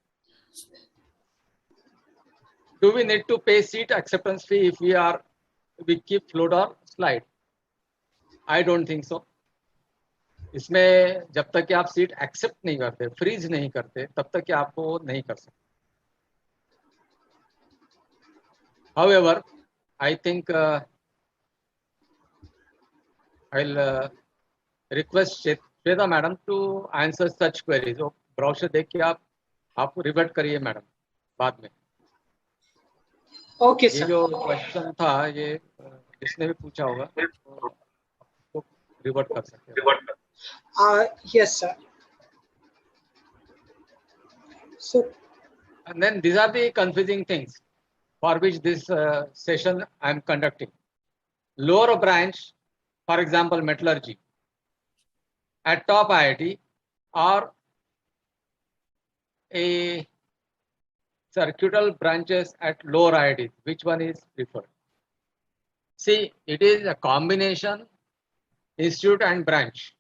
Do we need to pay seat acceptance fee if we keep float or slide? I don't think so. इसमें जब तक कि आप seat accept नहीं करते, freeze नहीं करते, तब तक कि आपको नहीं कर सकते. However, I think I'll request Shweta madam to answer such queries. So browser देख के आप रिवर्ट करिए मैडम बाद में. ओके ये सर. जो क्वेश्चन था ये जिसने भी पूछा होगा तो रिवर्ट कर सकते हैं. Yes, sir. So, And then these are the confusing things for which this session I am conducting. Lower branch, for example, metallurgy at top IIT or a circuital branches at lower IIT. Which one is preferred? See, it is a combination institute and branch.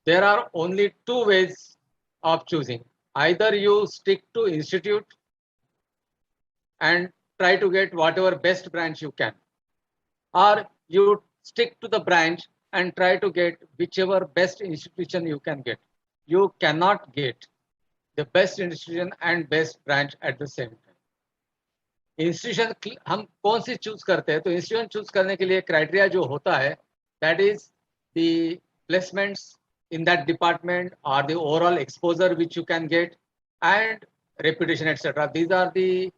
There are only two ways of choosing. Either you stick to institute and try to get whatever best branch you can, or you stick to the branch and try to get whichever best institution you can get. You cannot get the best institution and best branch at the same time. Institution हम कौन सी choose करते हैं? तो institution choose करने के लिए criteria जो होता है, that is the placements in that department or the overall exposure which you can get and reputation, etc. These are the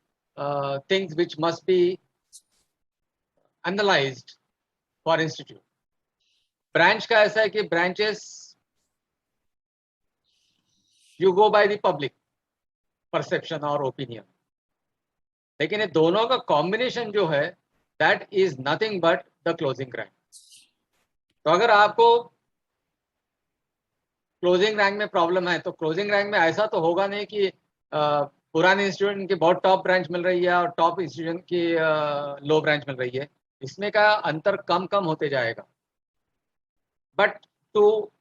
things which must be analyzed for institute. Branch का ऐसा है कि branches you go by the public perception or opinion. लेकिन ये दोनों का combination जो है that is nothing but the closing rank. तो अगर आपको क्लोजिंग रैंक में प्रॉब्लम है तो क्लोजिंग रैंक में ऐसा तो होगा नहीं कि पुराने इंस्टीट्यूशन की बहुत टॉप ब्रांच मिल रही है और टॉप इंस्टीट्यूशन की लो ब्रांच मिल रही है. इसमें का अंतर कम कम होते जाएगा. But to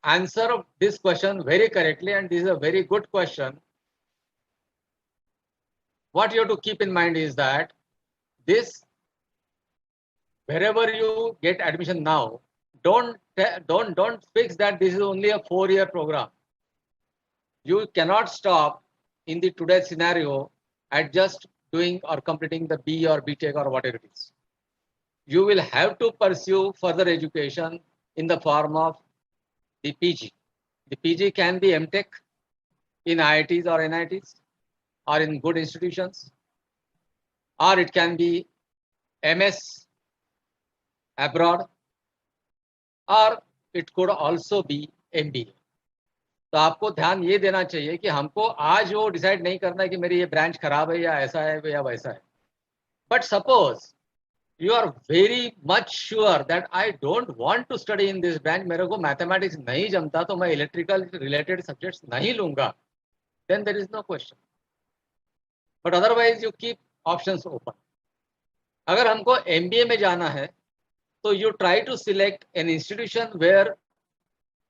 answer this question very correctly, and this is a very good question, what you have to keep in mind is that this, wherever you get admission now, don't fix that this is only a 4-year program. You cannot stop in the today's scenario at just doing or completing the B or BTech or whatever it is. You will have to pursue further education in the form of the PG. The PG can be MTech in IITs or NITs or in good institutions, or it can be MS abroad, or it could also be MBA. तो आपको ध्यान ये देना चाहिए कि हमको आज वो डिसाइड नहीं करना है कि मेरी ये ब्रांच खराब है या ऐसा है या वैसा है. But suppose you are very much sure that I don't want to study in this branch, मेरे को मैथमेटिक्स नहीं जमता तो मैं इलेक्ट्रिकल रिलेटेड सब्जेक्ट्स नहीं लूंगा, then there is no question. But otherwise you keep options open. अगर हमको MBA में जाना है तो you try to select an institution where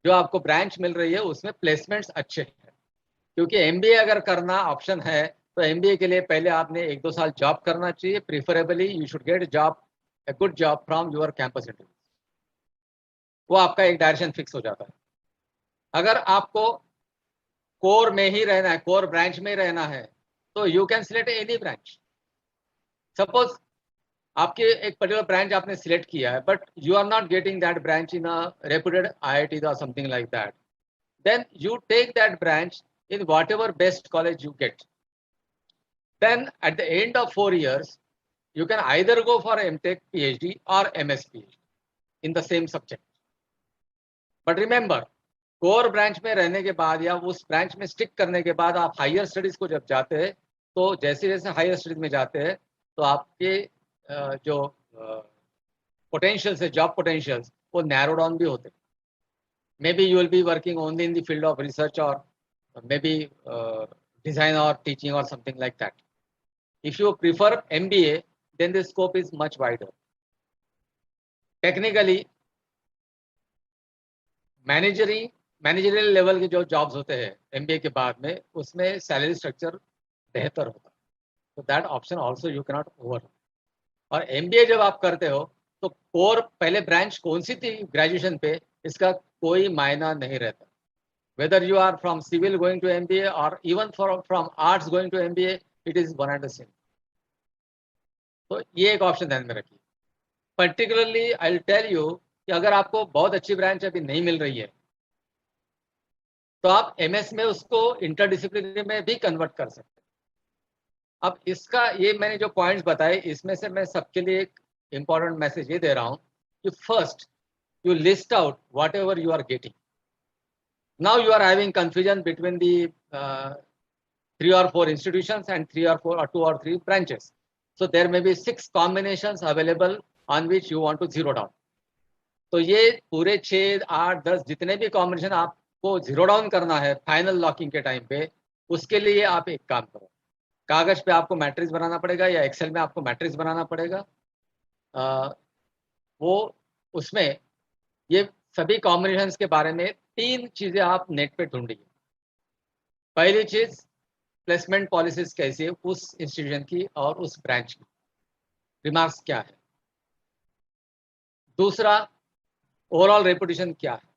जो आपको ब्रांच मिल रही है उसमें प्लेसमेंट्स अच्छे हैं, क्योंकि MBA अगर करना ऑप्शन है तो MBA के लिए पहले आपने 1-2 साल जॉब करना चाहिए. Preferably you should get job, a good job from your campus interview. वो आपका एक डायरेक्शन फिक्स हो जाता है. अगर आपको कोर में ही रहना है, कोर ब्रांच में रहना है, तो you can select any branch. Suppose आपके एक पर्टिकुलर ब्रांच आपने सिलेक्ट किया है, but you are not getting that branch in a reputed IIT or something like that, then you take that branch in whatever best college you get. Then at the end of 4 years you can either go for MTech, PhD or MS PhD in the same subject. But remember, core branch में रहने के बाद या उस branch में stick करने के बाद आप हायर स्टडीज को जब जाते हैं, तो जैसे जैसे हायर स्टडीज में जाते हैं तो आपके जो पोटेंशियल्स है, जॉब पोटेंशियल्स, वो नैरो डाउन भी होते हैं. May be you will be working only in the field of research और मे बी डिजाइन और टीचिंग और something like that. If you prefer MBA, then the scope is much wider. Technically, managerial level के जो jobs होते हैं MBA के बाद में, उसमें सैलरी स्ट्रक्चर बेहतर होता है. तो that option also you cannot over. और MBA जब आप करते हो तो कोर पहले ब्रांच कौन सी थी ग्रेजुएशन पे, इसका कोई मायना नहीं रहता. Whether you are from civil going to MBA और even from arts going to MBA, it is one and the same. तो ये एक ऑप्शन ध्यान में रखिए. Particularly I will tell you कि अगर आपको बहुत अच्छी ब्रांच अभी नहीं मिल रही है तो आप MS में उसको इंटरडिसिप्लिनरी में भी कन्वर्ट कर सकते हैं. अब इसका ये मैंने जो पॉइंट्स बताए, इसमें से मैं सबके लिए एक इंपॉर्टेंट मैसेज ये दे रहा हूँ कि first you list out whatever you are getting. Now you are having confusion between the 3 or 4 institutions and 3 or 4 or 2 or 3 branches. So there may be 6 combinations available on which you want to zero down. तो ये पूरे 6, 8, 10 जितने भी combination आपको zero down करना है final locking के time पे, उसके लिए आप एक काम करो, कागज पे आपको मैट्रिक्स बनाना पड़ेगा या एक्सेल में आपको मैट्रिक्स बनाना पड़ेगा. वो उसमें ये सभी कॉम्बिनेशंस के बारे में 3 चीज़ें आप नेट पे ढूंढिए. पहली चीज़, प्लेसमेंट पॉलिसीज कैसी है उस इंस्टीट्यूशन की और उस ब्रांच की, रिमार्क्स क्या है. दूसरा, ओवरऑल रेपुटेशन क्या है.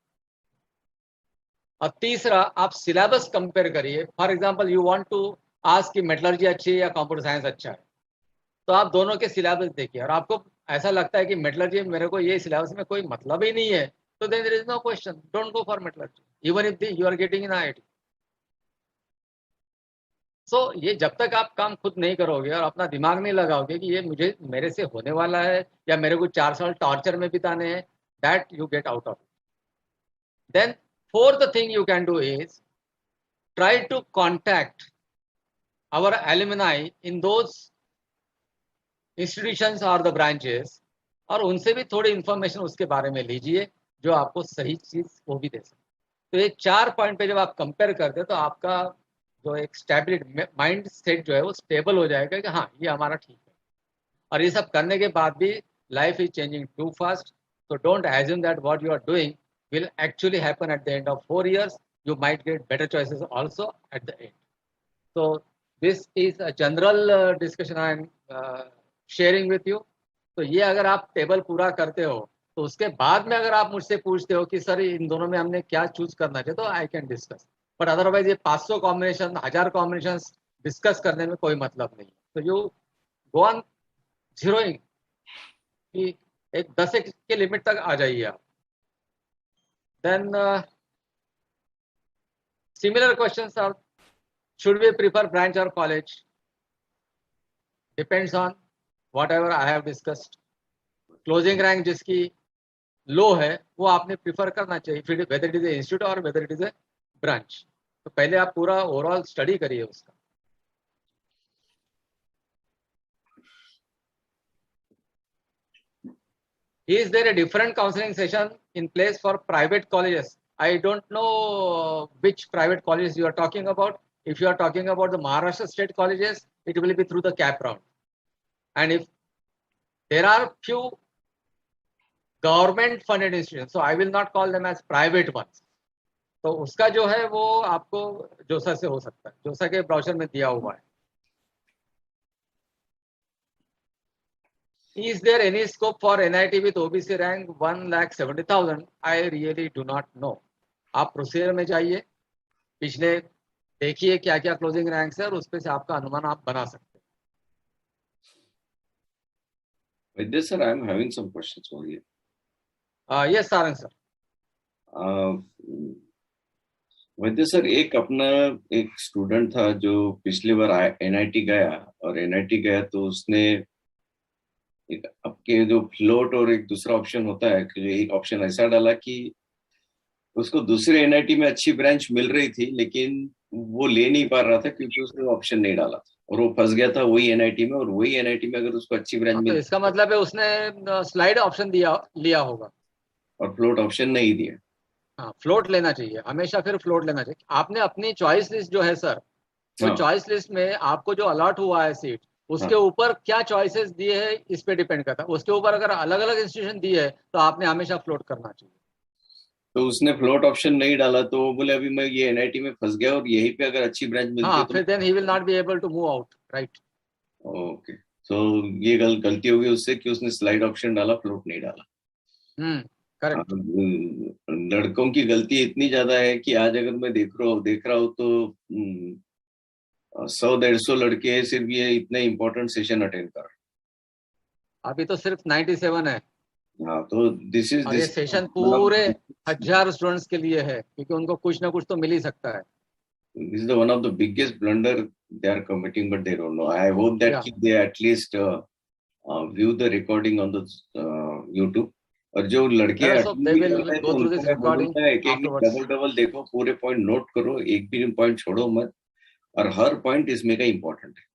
और तीसरा, आप सिलेबस कंपेयर करिए. For example you want to ask कि मेटलर्जी अच्छी है या कंप्यूटर साइंस अच्छा है, तो आप दोनों के सिलेबस देखिए. और आपको ऐसा लगता है कि मेटलर्जी मेरे को ये सिलेबस में कोई मतलब ही नहीं है, तो then there is no question, don't go for metallurgy even if you are getting in IIT. So ये जब तक आप काम खुद नहीं करोगे और अपना दिमाग नहीं लगाओगे कि ये मेरे से होने वाला है या मेरे को 4 साल टॉर्चर में बिताने हैं, that you get out of. Then fourth thing you can do is try to contact our alumni in those institutions और द ब्रांचेस, और उनसे भी थोड़ी इंफॉर्मेशन उसके बारे में लीजिए जो आपको सही चीज़ वो भी दे सकते. तो ये 4 पॉइंट पे जब आप कंपेयर करते हैं तो आपका जो एक स्टेबिलिटी माइंड सेट जो है वो स्टेबल हो जाएगा कि हाँ ये हमारा ठीक है. और ये सब करने के बाद भी life is changing too fast. So don't assume that what you are doing will actually happen at the end of 4 years. You might get better choices also at the end. So this is a general discussion I am sharing with you. तो ये अगर आप table पूरा करते हो तो उसके बाद में अगर आप मुझसे पूछते हो कि सर इन दोनों में हमने क्या चूज करना चाहिए, तो I can discuss. But otherwise ये 500 कॉम्बिनेशन, 1000 कॉम्बिनेशन डिस्कस करने में कोई मतलब नहीं. तो यू गो ऑन जीरोइंग कि एक 10 के लिमिट तक आ जाइए आप. Then similar questions are, should we prefer branch or college? Depends on whatever I have discussed. Closing rank जिसकी लो है वो आपने प्रिफर करना चाहिए, फिर whether it is a institute or whether it is a branch. तो पहले आप पूरा ओवरऑल स्टडी करिए उसका. Is there a different counseling session in place for private colleges? I don't know which private colleges you are talking about. If you are talking about the Maharashtra state colleges, it will be through the CAP round. And if there are few government funded institutions, so I will not call them as private ones. तो उसका जो है वो आपको जोसा से हो सकता है, जोसा के ब्राउचर में दिया हुआ है. Is there any scope for NIT with OBC rank 1,70,000? I really do not know. आप प्रोसीजर में जाइए, पिछले देखिए क्या क्या क्लोजिंग रैंक्स है और उस पे से आपका अनुमान आप बना सकते हैं. With this, sir, I am having some questions for you. Yes, Sarang sir. Vaidya sir, एक स्टूडेंट था जो पिछली बार NIT गया, और NIT गया तो उसने एक आपके जो फ्लोट और एक दूसरा ऑप्शन होता है कि एक ऑप्शन ऐसा डाला कि उसको दूसरे NIT में अच्छी ब्रांच मिल रही थी, लेकिन वो ले नहीं पा रहा था क्योंकि उसने ऑप्शन नहीं डाला था और वो फंस गया था वही NIT में, और वही NIT में अगर उसको अच्छी ब्रांच मिल, तो इसका मतलब है उसने स्लाइड ऑप्शन लिया होगा और फ्लोट ऑप्शन नहीं दिया. हाँ, फ्लोट लेना चाहिए हमेशा, फिर फ्लोट लेना चाहिए. आपने अपनी चॉइस लिस्ट जो है सर, तो चॉइस लिस्ट में आपको जो अलॉट हुआ है सीट, उसके ऊपर क्या चॉइसेस दिए हैं इस पे डिपेंड करता है. उसके ऊपर अगर अलग अलग इंस्टीट्यूशन दिए है तो आपने हमेशा फ्लोट करना चाहिए. तो उसने फ्लोट ऑप्शन नहीं डाला, तो वो बोले अभी मैं ये NIT में फंस गया और यहीं पे अगर अच्छी ब्रांच मिलती है तो फिर then he will not be able to move out, right. Okay, तो ये गलती हो गई उससे कि उसने स्लाइड ऑप्शन डाला, फ्लोट नहीं डाला. करेक्ट. लड़कों की गलती इतनी ज्यादा है कि आज अगर मैं देख रहा हूँ तो 100-150 लड़के सिर्फ ये इतने इम्पोर्टेंट सेशन अटेंड कर. अभी तो सिर्फ 97 है. हाँ, तो दिस ये सेशन पूरे 1000 स्टूडेंट्स के लिए है, क्योंकि उनको कुछ ना कुछ तो मिल ही सकता है. This is one of the biggest blunder they are committing, but they don't know. I hope that they at least view the recording on the YouTube. और जो लड़के डबल देखो, पूरे पॉइंट नोट करो, एक भी पॉइंट छोड़ो मत, और हर पॉइंट इसमें का इम्पोर्टेंट है.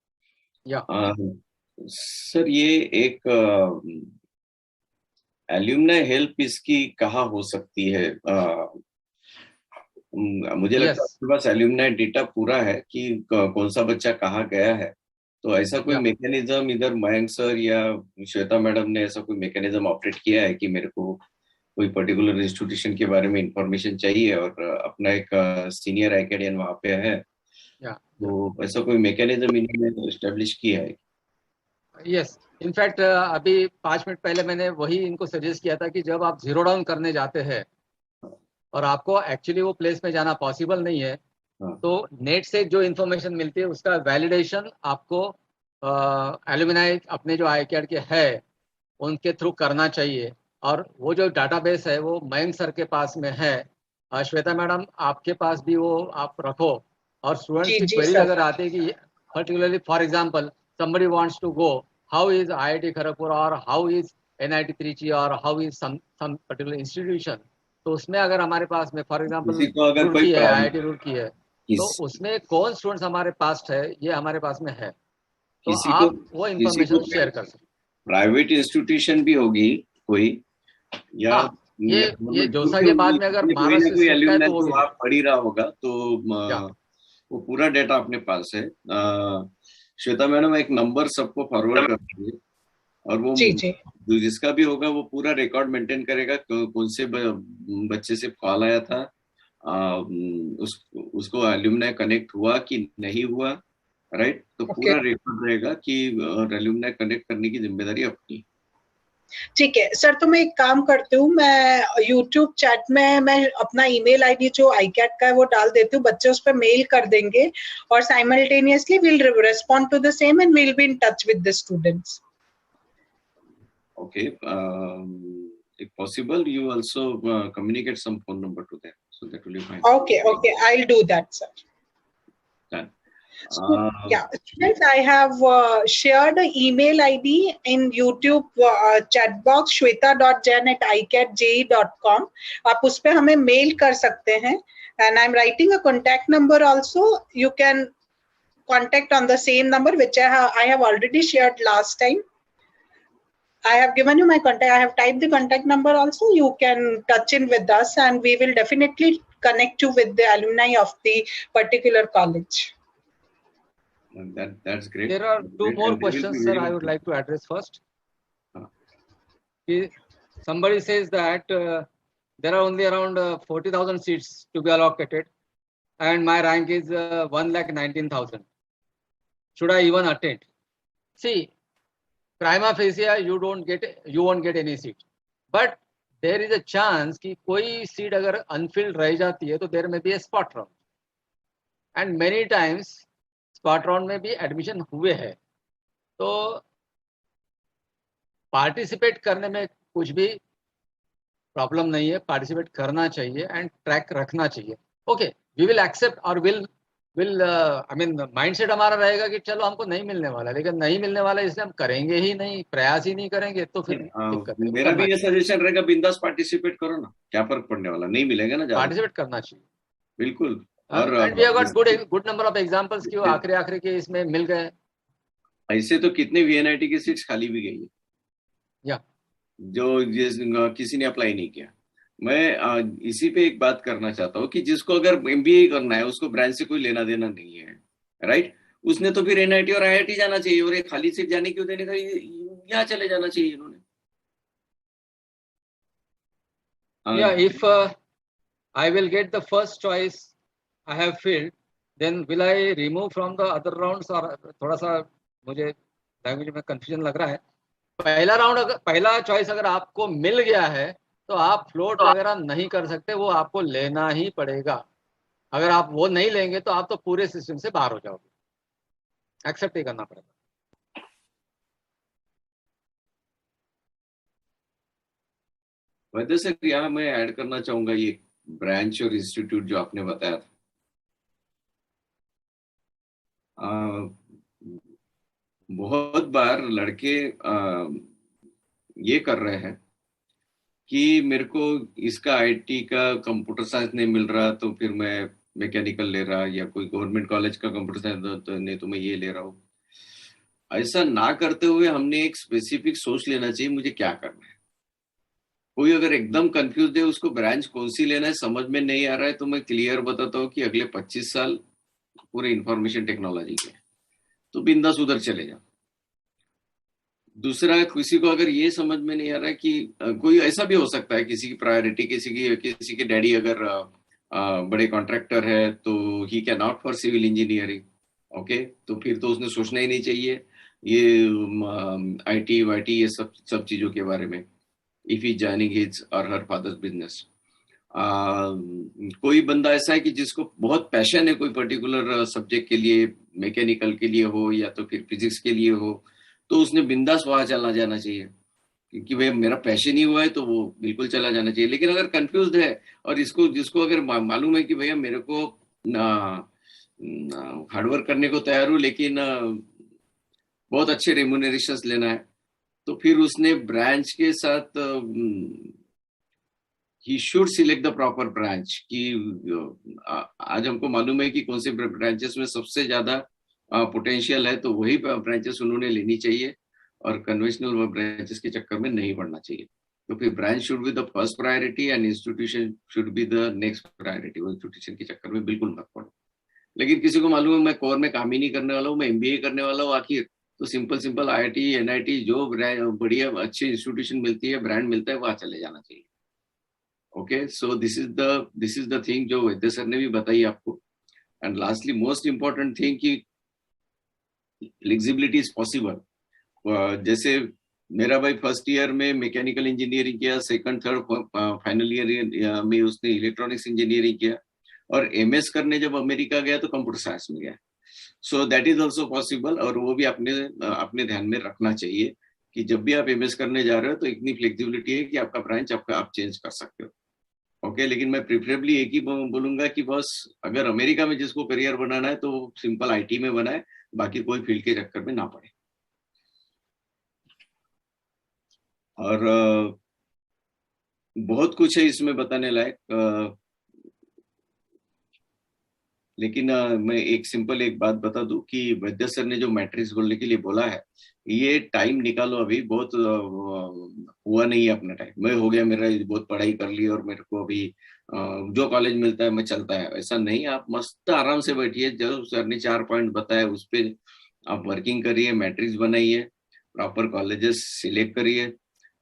सर, ये एक एल्यूमनाई हेल्प इसकी कहाँ हो सकती है? मुझे लगता है आपके पास एल्यूमनाई डेटा पूरा है कि कौन सा बच्चा कहाँ गया है, तो ऐसा कोई मैकेनिज्म इधर मयंक सर या श्वेता मैडम ने ऐसा कोई मैकेनिज्म ऑपरेट किया है कि मेरे को कोई पर्टिकुलर इंस्टीट्यूशन के बारे में इंफॉर्मेशन चाहिए और अपना एक सीनियर एकेडियन वहां पे है, तो ऐसा कोई मैकेनिज्म इन्होंने एस्टेब्लिश किया है? यस, इनफैक्ट अभी 5 मिनट पहले मैंने वही इनको सजेस्ट किया था कि जब आप जीरो डाउन करने जाते हैं और आपको एक्चुअली वो प्लेस में जाना पॉसिबल नहीं है, तो नेट से जो इन्फॉर्मेशन मिलती है उसका वैलिडेशन आपको एल्यूमिनाई अपने जो ICAT के है उनके थ्रू करना चाहिए. और वो जो डाटाबेस है वो मयंक सर के पास में है, श्वेता मैडम आपके पास भी वो आप रखो. और स्टूडेंट्स की क्वेरी अगर आती है कि particularly for example somebody wants to go, how is IIT Kharagpur or how is NIT Trichy or how is some particular institution, तो उसमें अगर हमारे पास में फॉर एग्जांपल रुड़की है, IIT रुड़की है, तो उसमें कौन स्टूडेंट्स हमारे पास है ये हमारे पास में है, तो आप वो इंफॉर्मेशन शेयर कर सकते. प्राइवेट इंस्टीट्यूशन भी होगी कोई, या ये जोसा के बाद में अगर महाराष्ट्र तो वो पढ़ी रहा होगा, तो वो पूरा डेटा अपने पास है. श्वेता मैडम एक नंबर सबको फॉरवर्ड कर दीजिए, और वो जिसका भी होगा वो पूरा रिकॉर्ड मेंटेन करेगा, कौन से बच्चे से कॉल आया था, उसको एल्यूमनाई कनेक्ट हुआ कि नहीं हुआ, राइट. तो पूरा रिकॉर्ड रहेगा कि एल्यूमनाई कनेक्ट करने की जिम्मेदारी अपनी. ठीक है सर, तो मैं एक काम करती हूँ, मैं YouTube चैट में मैं अपना ईमेल आईडी जो ICAT का है वो डाल देती हूँ, बच्चे उस पर मेल कर देंगे और simultaneously will respond to the same and will be in touch with the students. Okay, if possible you also communicate some phone number to them, so that will be fine. Okay, I'll do that, sir. Done. Students, I have shared an email ID in YouTube chat box shweta.jain@icatje.com. आप उस पे हमें mail कर सकते हैं, and I'm writing a contact number also. You can contact on the same number which I have already shared last time. I have given you my contact. I have typed the contact number also. You can touch in with us and we will definitely connect you with the alumni of the particular college. That's great. There are two And more they will be questions, sir, very I would like to address first. Huh. Somebody says that there are only around 40,000 seats to be allocated, and my rank is 1,19,000. Should I even attend? See, prima facie you won't get any seat, but there is a chance कि कोई seat अगर unfilled रह जाती है तो there may be a spot round, and many times spot round में भी admission हुए हैं, तो पार्टिसिपेट करने में कुछ भी प्रॉब्लम नहीं है, पार्टिसिपेट करना चाहिए एंड ट्रैक रखना चाहिए. ओके, वी विल एक्सेप्ट और विल आई मीन माइंडसेट हमारा रहेगा कि चलो हमको नहीं मिलने वाला, लेकिन नहीं मिलने वाला इसलिए हम करेंगे ही नहीं, प्रयास ही नहीं करेंगे, तो फिर दिक्कत है. मेरा भी ये सजेशन रहेगा, बिंदास पार्टिसिपेट करो ना, क्या फर्क पड़ने वाला, नहीं मिलेगा ना, पार्टिसिपेट करना चाहिए बिल्कुल. और and we have got good number of examples कि वो आखिरी के इसमें मिल गए. ऐसे तो कितने वीएनआईटी की सीट्स खाली भी गई है या जो किसी ने अप्लाई नहीं किया. मैं इसी पे एक बात करना चाहता हूँ कि जिसको अगर एमबीए करना है उसको ब्रांच से कोई लेना देना नहीं है, राइट. उसने तो फिर एनआईटी और आईआईटी जाना चाहिए, और एक खाली सीट जाने क्यों देने का, यहाँ चले जाना चाहिए इन्होंने. Yeah, if I will get the first choice I have filled, then will I remove from the other rounds? और थोड़ा सा मुझे लैंग्वेज में कंफ्यूजन लग रहा है. पहला चॉइस अगर आपको मिल गया है तो आप फ्लोट वगैरह नहीं कर सकते, वो आपको लेना ही पड़ेगा. अगर आप वो नहीं लेंगे तो आप तो पूरे सिस्टम से बाहर हो जाओगे, एक्सेप्ट ही करना पड़ेगा. वैसे सर यहाँ मैं ऐड करना चाहूंगा ये ब्रांच और इंस्टीट्यूट जो आपने बताया था. बहुत बार लड़के ये कर रहे हैं कि मेरे को इसका आईटी का कंप्यूटर साइंस नहीं मिल रहा तो फिर मैं मैकेनिकल ले रहा, या कोई गवर्नमेंट कॉलेज का कंप्यूटर साइंस नहीं तो मैं ये ले रहा हूँ. ऐसा ना करते हुए हमने एक स्पेसिफिक सोच लेना चाहिए मुझे क्या करना है. कोई अगर एकदम कंफ्यूज है, उसको ब्रांच कौन सी लेना है समझ में नहीं आ रहा है, तो मैं क्लियर बताता हूँ कि अगले 25 साल पूरे इंफॉर्मेशन टेक्नोलॉजी के, तो बिंदास उधर चले जाओ. दूसरा, किसी को अगर ये समझ में नहीं आ रहा है कि कोई ऐसा भी हो सकता है किसी की प्रायोरिटी, किसी के डैडी अगर बड़े कॉन्ट्रैक्टर है तो he can not for civil engineering. Okay, तो फिर तो उसने सोचना ही नहीं चाहिए ये आईटी वाईटी ये सब चीजों के बारे में, इफ ही जॉइनिंग हिज और हर फादर्स बिजनेस. कोई बंदा ऐसा है कि जिसको बहुत पैशन है कोई पर्टिकुलर सब्जेक्ट के लिए, मैकेनिकल के लिए हो या तो फिर फिजिक्स के लिए हो, तो उसने बिंदास वहां चला जाना चाहिए, क्योंकि भाई मेरा पैशन ही हुआ है तो वो बिल्कुल चला जाना चाहिए. लेकिन अगर कंफ्यूज्ड है और जिसको अगर मालूम है कि भैया मेरे को हार्डवर्क करने को तैयार हूँ लेकिन बहुत अच्छे रेम्यूनरेशंस लेना है, तो फिर उसने ब्रांच के साथ he should select the proper branch. कि आज हमको मालूम है कि कौन से ब्रांचेस में सबसे ज्यादा पोटेंशियल है, तो वही ब्रांचेस उन्होंने लेनी चाहिए और कन्वेंशनल ब्रांचेस के चक्कर में नहीं पड़ना चाहिए. तो फिर branch should be the first priority and institution should be the next priority. वो इंस्टीट्यूशन के चक्कर में बिल्कुल मत पड़ो. लेकिन किसी को मालूम है मैं कोर में काम ही नहीं करने वाला हूँ, मैं एमबीए करने वाला हूँ आखिर, तो सिंपल आईआईटी एनआईटी जो बढ़िया अच्छी इंस्टीट्यूशन मिलती है, ब्रांड मिलता है, वहां चले जाना चाहिए. Okay, so this is the thing जो वैद्य सर ने भी बताई आपको. And lastly most important thing कि फ्लेक्सिबिलिटी इज पॉसिबल. जैसे मेरा भाई फर्स्ट ईयर में मैकेनिकल इंजीनियरिंग किया, सेकंड थर्ड फाइनल ईयर में उसने इलेक्ट्रॉनिक्स इंजीनियरिंग किया, और एमएस करने जब अमेरिका गया तो कंप्यूटर साइंस में गया. सो दैट इज ऑल्सो पॉसिबल. और वो भी अपने ध्यान में रखना चाहिए कि जब भी आप एमएस करने जा रहे हो तो इतनी फ्लेक्सिबिलिटी है कि आपका ब्रांच आप चेंज कर सकते हो. ओके, लेकिन मैं प्रिफरेबली एक ही बोलूंगा कि बस अगर अमेरिका में जिसको करियर बनाना है तो सिंपल आईटी में बनाए, बाकी कोई फील्ड के चक्कर में ना पड़े. और बहुत कुछ है इसमें बताने लायक. लेकिन मैं एक सिंपल एक बात बता दूं कि वैद्य सर ने जो मैट्रिक्स बोलने के लिए बोला है, ये टाइम निकालो, अभी बहुत हुआ नहीं है अपना टाइम, मैं हो गया मेरा बहुत पढ़ाई कर ली और मेरे को अभी जो कॉलेज मिलता है मैं चलता है, ऐसा नहीं। आप मस्त आराम से बैठिए, जो सर ने 4 पॉइंट बताया उस पे आप वर्किंग करिए, मैट्रिक्स बनाइए, प्रॉपर कॉलेजेस सिलेक्ट करिए,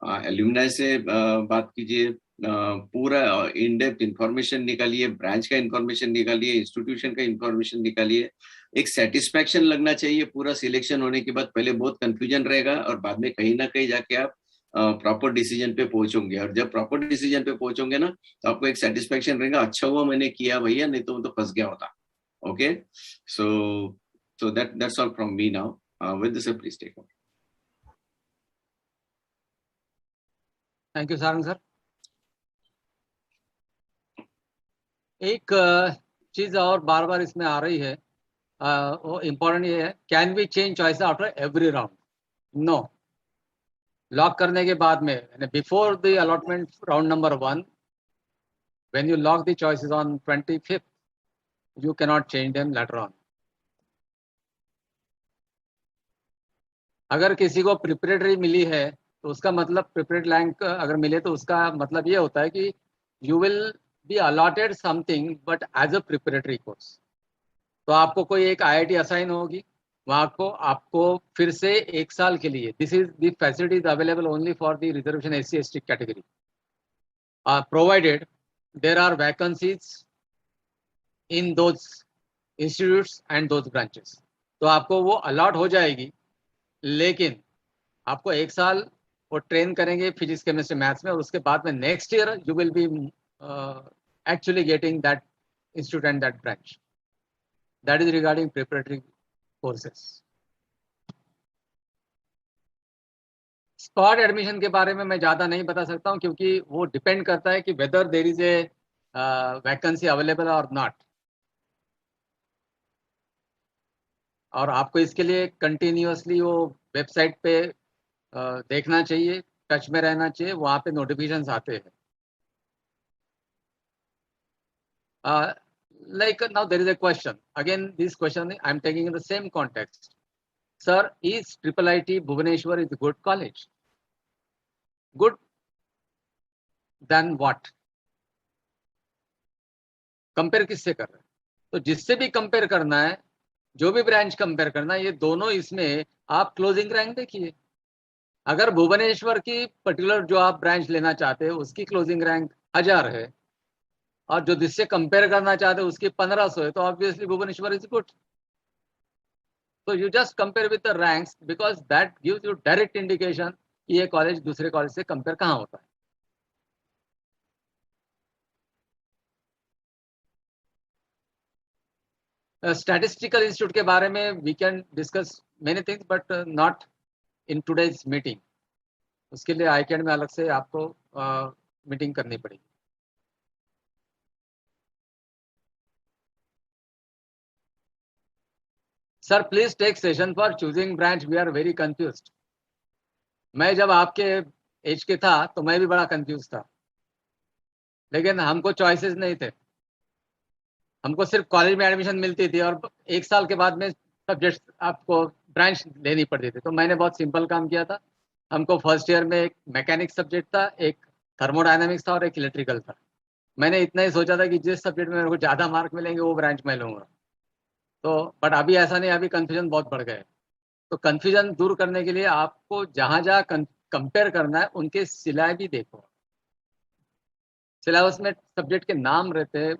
एल्यूमिनाई से बात कीजिए, पूरा इन डेप्थ इंफॉर्मेशन निकालिए, ब्रांच का इंफॉर्मेशन निकालिए, इंस्टीट्यूशन का इंफॉर्मेशन निकालिए। एक सेटिस्फैक्शन लगना चाहिए पूरा सिलेक्शन होने के बाद। पहले बहुत कंफ्यूजन रहेगा और बाद में कहीं ना कहीं जाके आप प्रॉपर डिसीजन पे पहुंचोगे, और जब प्रॉपर डिसीजन पे पहुंचोगे ना तो आपको एक सेटिस्फैक्शन रहेगा, अच्छा हुआ मैंने किया भैया, नहीं तो मैं तो फंस गया होता। Okay, so that's all from me now. With this please take over. Thank you Sarang sir. एक चीज और बार बार इसमें आ रही है, वो इम्पोर्टेंट ये है, can we change choice after every round? No. Lock करने के बाद में, before the allotment round number 1, when you lock the choices on 25th, you cannot change them later on. अगर किसी को प्रिपरेटरी मिली है तो उसका मतलब, प्रिपरेटरी रैंक अगर मिले तो उसका मतलब ये होता है कि you will be allotted something but as a preparatory course. तो आपको कोई एक आईआईटी असाइन होगी, वहाँ को आपको फिर से 1 साल के लिए, this is the facilities available only for the reservation SC/ST category, provided there are vacancies in those institutes and those branches. तो आपको वो अलॉट हो जाएगी, लेकिन आपको 1 साल वो ट्रेन करेंगे फिजिक्स केमिस्ट्री मैथ्स में, और उसके बाद में next year you will B actually getting that institute and that branch. That is regarding preparatory courses. Spot admission के बारे में मैं ज़्यादा नहीं बता सकता हूँ, क्योंकि वो डिपेंड करता है कि whether there is a vacancy available और नॉट, और आपको इसके लिए कंटिन्यूअसली वो वेबसाइट पे देखना चाहिए, टच में रहना चाहिए, वहाँ पे नोटिफिकेशंस आते हैं। Like now there is a question, again this question I am taking in the same context. Sir, is IIIT Bhubaneswar is a good college? Good than what? Compare किससे कर रहे हैं? तो जिससे भी कंपेयर करना है, जो भी ब्रांच कंपेयर करना है, ये दोनों इसमें आप क्लोजिंग रैंक देखिए। अगर भुवनेश्वर की पर्टिकुलर जो आप ब्रांच लेना चाहते हैं उसकी क्लोजिंग रैंक 1000 है, और जो जिससे कंपेयर करना चाहते हैं उसकी 1500 है, तो ऑब्वियसली भुवनेश्वर इज गुड। तो you just compare with the ranks, because that gives you direct indication कि ये कॉलेज दूसरे कॉलेज से कंपेयर कहाँ होता है। स्टैटिस्टिकल इंस्टीट्यूट के बारे में we can discuss many things, but not in today's meeting. उसके लिए आईकैड में अलग से आपको मीटिंग करनी पड़ेगी। Sir please take session for choosing branch, we are very confused. मैं जब आपके एज के था तो मैं भी बड़ा कंफ्यूज था, लेकिन हमको चॉइसेस नहीं थे, हमको सिर्फ कॉलेज में एडमिशन मिलती थी और 1 साल के बाद में सब्जेक्ट आपको ब्रांच लेनी पड़ती थी। तो मैंने बहुत सिंपल काम किया था। हमको फर्स्ट ईयर में एक मैकेनिक्स सब्जेक्ट था, एक थर्मोडायनेमिक्स था और एक इलेक्ट्रिकल था। मैंने इतना ही सोचा था कि जिस सब्जेक्ट में मेरे को ज़्यादा मार्क मिलेंगे वो ब्रांच मैं लूँगा। तो बट अभी ऐसा नहीं, अभी कन्फ्यूजन बहुत बढ़ गए। तो कन्फ्यूजन दूर करने के लिए आपको जहाँ जहाँ कंपेयर करना है उनके सिलाई भी देखो। सिलेबस में सब्जेक्ट के नाम रहते हैं,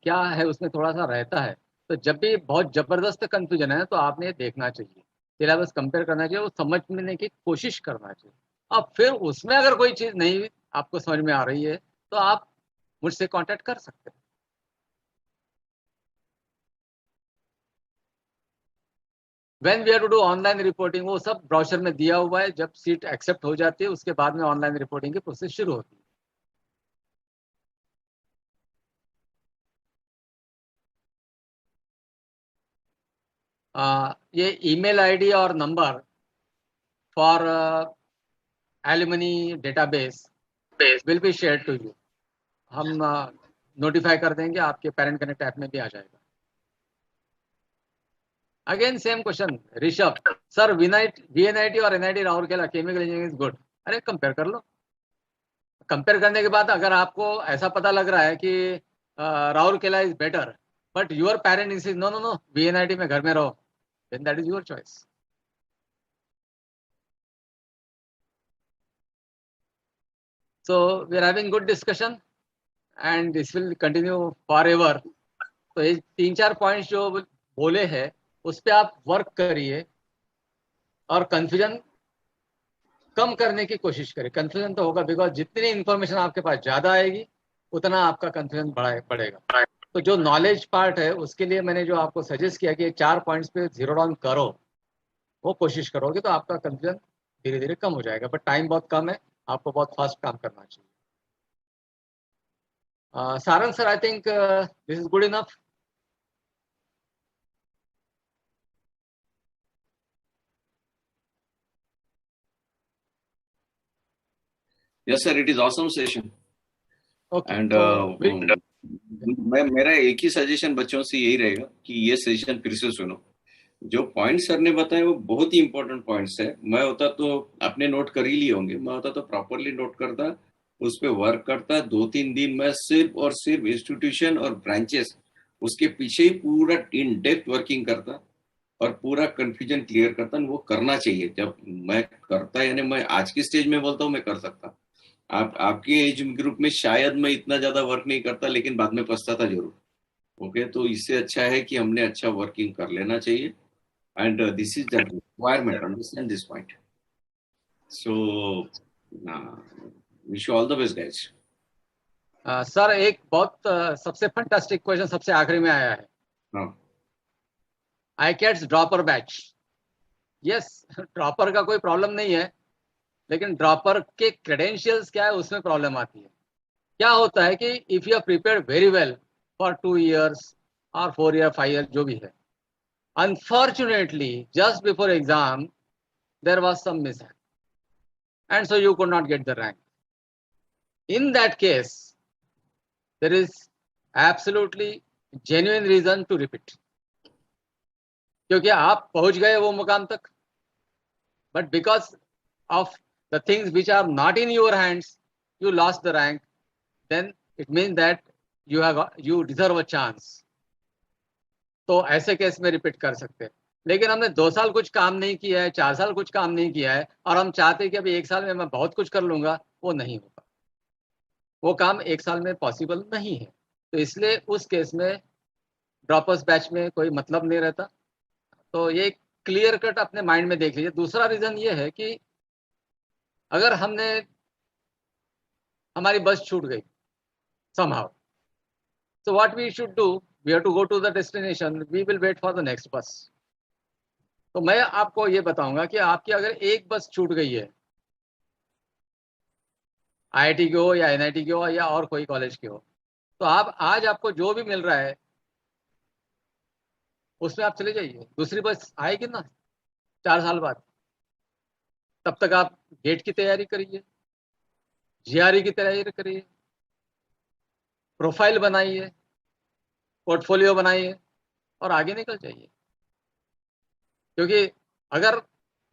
क्या है उसमें थोड़ा सा रहता है। तो जब भी बहुत ज़बरदस्त कन्फ्यूजन है तो आपने ये देखना चाहिए, सिलेबस कंपेयर करना चाहिए, वो समझने की कोशिश करना चाहिए। अब फिर उसमें अगर कोई चीज़ नहीं आपको समझ में आ रही है तो आप मुझसे कांटेक्ट कर सकते हैं। When we have to do online reporting, वो सब ब्राउचर में दिया हुआ है। जब सीट एक्सेप्ट हो जाती है उसके बाद में ऑनलाइन रिपोर्टिंग की प्रोसेस शुरू होती है। ये ईमेल आईडी और number for alumni database will be share to you. हम नोटिफाई कर देंगे, आपके पेरेंट कनेक्ट ऐप में भी आ जाएगा। Again same question Rishabh sir, VNIT और NIT Rourkela chemical engineering is good. अरे कंपेयर कर लो। कंपेयर करने के बाद अगर आपको ऐसा पता लग रहा है कि Rourkela is better, but your parent is no no no VNIT में घर में रहो, then that is your choice. So we are having good discussion and this will continue forever. तो ये 3-4 पॉइंट्स जो बोले हैं उस पर आप वर्क करिए और कंफ्यूजन कम करने की कोशिश करिए। कंफ्यूजन तो होगा, बिकॉज जितनी इंफॉर्मेशन आपके पास ज़्यादा आएगी उतना आपका कंफ्यूजन बढ़ेगा। तो जो नॉलेज पार्ट है उसके लिए मैंने जो आपको सजेस्ट किया कि 4 पॉइंट्स पे जीरो डाउन करो, वो कोशिश करोगे तो आपका कंफ्यूजन धीरे धीरे कम हो जाएगा। बट टाइम बहुत कम है, आपको बहुत फास्ट काम करना चाहिए। Sarang sir, I think this is good enough. Yes sir, it is awesome session. Okay. And मेरा एक ही सजेशन बच्चों से यही रहेगा कि ये सेशन फिर से सुनो। जो पॉइंट सर ने बताए वो बहुत ही इंपॉर्टेंट पॉइंट्स है। मैं होता तो अपने नोट कर ही लिए होंगे, मैं होता तो प्रॉपरली नोट करता, उस पर वर्क करता। 2-3 दिन मैं सिर्फ और सिर्फ इंस्टीट्यूशन और ब्रांचेस उसके पीछे ही पूरा इन डेप्थ वर्किंग करता और पूरा कंफ्यूजन क्लियर करता। वो करना चाहिए। जब मैं करता, यानी मैं आज की स्टेज में बोलता हूँ मैं कर सकता। आपके एज ग्रुप में शायद मैं इतना ज्यादा वर्क नहीं करता, लेकिन बाद में पछताता जरूर। ओके, तो इससे अच्छा है कि हमने अच्छा वर्किंग कर लेना चाहिए। And this is the requirement, understand this point. So wish you all the best guys. Sir एक बहुत सबसे फंटास्टिक क्वेश्चन सबसे आखिरी में आया है। हाँ, ICATS dropper batch. Yes, dropper का कोई प्रॉब्लम नहीं है, लेकिन ड्रॉपर के क्रेडेंशियल्स क्या है उसमें प्रॉब्लम आती है। क्या होता है कि if you are prepared very well for 2 years और 4 year 5 year जो भी है, unfortunately just before exam there was some mishap and so you could not get the rank. In that case there is absolutely genuine reason to repeat, क्योंकि आप पहुंच गए वो मुकाम तक, but because of the things which are not in your hands, you lost the rank, then it means that you deserve a chance. तो ऐसे case में रिपीट कर सकते हैं। लेकिन हमने 2 साल कुछ काम नहीं किया है, 4 साल कुछ काम नहीं किया है और हम चाहते हैं कि अभी 1 साल में मैं बहुत कुछ कर लूंगा, वो नहीं होगा। वो काम 1 साल में पॉसिबल नहीं है। तो इसलिए उस केस में ड्रॉपर्स बैच में कोई मतलब नहीं रहता। तो ये क्लियर कट अपने माइंड में देख लीजिए। दूसरा रीजन ये है कि अगर हमारी बस छूट गई somehow, so what we should do, we have to go to the destination, we will wait for the next bus. तो मैं आपको ये बताऊंगा कि आपकी अगर एक बस छूट गई है, IIT की हो या NIT की हो या और कोई कॉलेज की हो, तो आप आज आपको जो भी मिल रहा है उसमें आप चले जाइए। दूसरी बस आएगी ना 4 साल बाद, तब तक आप गेट की तैयारी करिए, GRE की तैयारी करिए, प्रोफाइल बनाइए, पोर्टफोलियो बनाइए और आगे निकल जाइए। क्योंकि अगर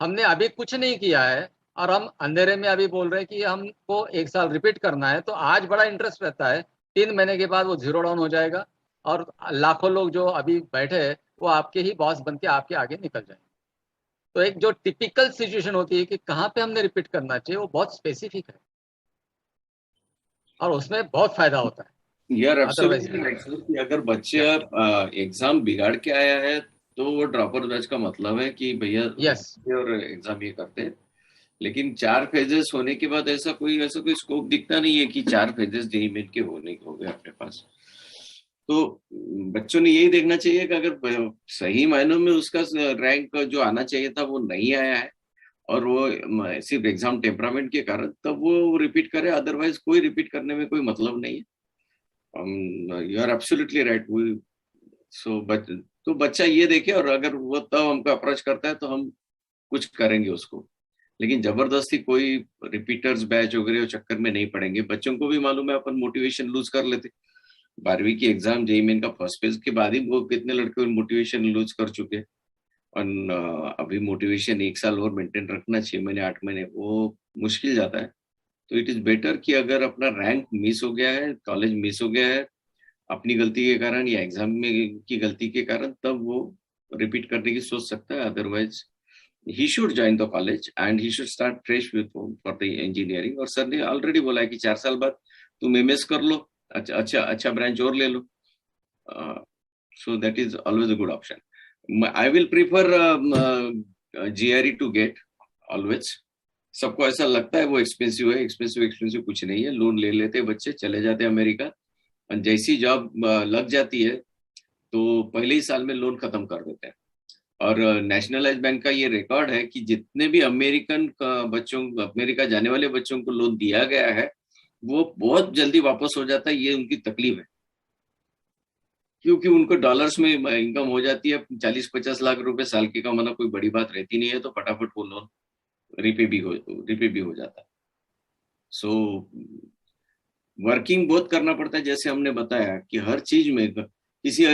हमने अभी कुछ नहीं किया है और हम अंधेरे में अभी बोल रहे हैं कि हमको 1 साल रिपीट करना है, तो आज बड़ा इंटरेस्ट रहता है, 3 महीने के बाद वो जीरो डाउन हो जाएगा और लाखों लोग जो अभी बैठे हैं वो आपके ही बॉस बन के आपके आगे निकल जाएंगे। तो एक जो टिपिकल सिचुएशन होती है कि कहाँ पे हमने रिपीट करना चाहिए, वो बहुत स्पेसिफिक है और उसमें बहुत फायदा होता है। यार एब्सोल्युटली राइट सर, कि अगर बच्चा एग्जाम बिगाड़ के आया है तो वो ड्रॉपर बैच का मतलब है कि भैया और एग्जाम ये करते हैं। लेकिन 4 फेजेस होने के बाद ऐसा कोई स्कोप दिखता नहीं है कि 4 फेजेस जेईई मेन के हो गए अपने पास। तो बच्चों ने यही देखना चाहिए कि अगर सही मायनों में उसका रैंक जो आना चाहिए था वो नहीं आया है और वो सिर्फ एग्जाम टेम्परामेंट के कारण, तब वो रिपीट करे। अदरवाइज कोई रिपीट करने में कोई मतलब नहीं है। You are absolutely right. तो बच्चा ये देखे और अगर वो तब हमको अप्रोच करता है तो हम कुछ करेंगे उसको। लेकिन जबरदस्ती कोई रिपीटर्स बैच वगैरह चक्कर में नहीं पड़ेंगे। बच्चों को भी मालूम है, अपन मोटिवेशन लूज कर लेते। 12वीं की एग्जाम जेईई मेन का फर्स्ट फेज के बाद ही वो कितने लड़के मोटिवेशन लूज कर चुके। अभी मोटिवेशन 1 साल और मेंटेन रखना, 6 महीने 8 महीने, वो मुश्किल जाता है। तो इट इज बेटर कि अगर अपना रैंक मिस हो गया है, कॉलेज मिस हो गया है अपनी गलती के कारण या एग्जाम में की गलती के कारण, तब वो रिपीट करने की सोच सकता है। Otherwise he should join the college and he should start fresh with for the engineering. और सर ने ऑलरेडी बोला है कि 4 साल बाद तुम एमएस कर लो, अच्छा ब्रांच और ले लो। So that is always a good option. I will prefer GRE to get always. सबको ऐसा लगता है वो एक्सपेंसिव है, एक्सपेंसिव कुछ नहीं है। लोन ले लेते बच्चे, चले जाते हैं अमेरिका, और जैसी जॉब लग जाती है तो पहले ही साल में लोन खत्म कर देते हैं। और नेशनलाइज बैंक का ये रिकॉर्ड है कि जितने भी अमेरिका जाने वाले बच्चों को लोन दिया गया है वो बहुत जल्दी वापस हो जाता है। ये उनकी तकलीफ है, क्योंकि उनको डॉलर्स में इनकम हो जाती है। 40-50 लाख रुपए साल की कमाना कोई बड़ी बात रहती नहीं है, तो फटाफट वो लोन रिपे भी हो जाता है। सो वर्किंग बहुत करना पड़ता है, जैसे हमने बताया कि हर चीज में किसी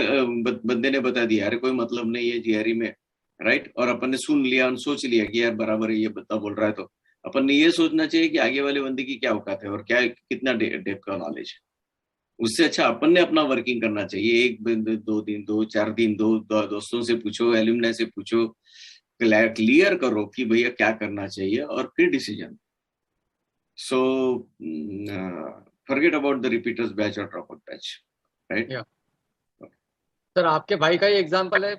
बंदे ने बता दिया अरे कोई मतलब नहीं है GRE में, राइट, और अपन ने सुन लिया और सोच लिया कि यार बराबर है, ये बंदा बोल रहा है, तो अपन ने ये सोचना चाहिए कि आगे वाले बंदे की क्या औकात है और क्या कितना डेप्थ का नॉलेज है। उससे अच्छा अपन ने अपना वर्किंग करना चाहिए। 1 दिन 2 दिन 4 दिन दोस्तों से पूछो, एल्यूमनाई से पूछो, क्लियर करो कि भैया क्या करना चाहिए और फिर decision. So forget about the repeaters batch or dropout batch, right? Yeah. Sir आपके भाई का ही एग्जांपल है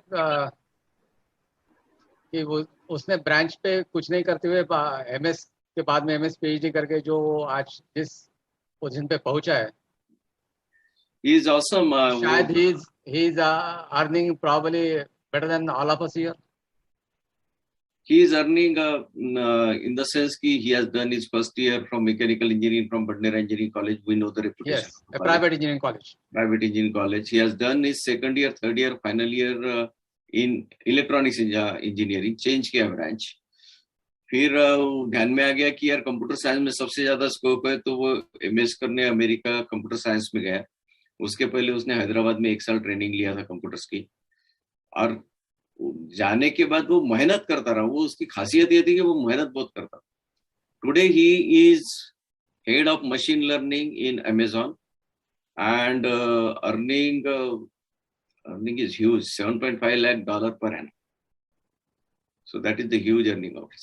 कि वो उसने ब्रांच पे कुछ नहीं करते हुए MS के बाद में MS PhD करके जो आज जिस पोजीशन पे पहुंचा है, He is awesome. शायद he is earning probably better than all of us here. He is earning in the sense कि he has done his first year from mechanical engineering from Badner Engineering College. We know the reputation. Yes, a private engineering college. Private engineering college. He has done his second year, third year, final year in electronics engineering. Change किया branch. फिर ध्यान में आ गया कि यार computer science में सबसे ज्यादा स्कोप है, तो वो MS करने अमेरिका कंप्यूटर साइंस में गया। उसके पहले उसने हैदराबाद में 1 साल ट्रेनिंग लिया था कंप्यूटर्स की, और जाने के बाद वो मेहनत करता रहा। वो उसकी खासियत ये थी कि वो मेहनत बहुत करता। Today he is head of machine learning in Amazon and earning is huge, $7.5 lakh per annum. So that is the huge earning of it.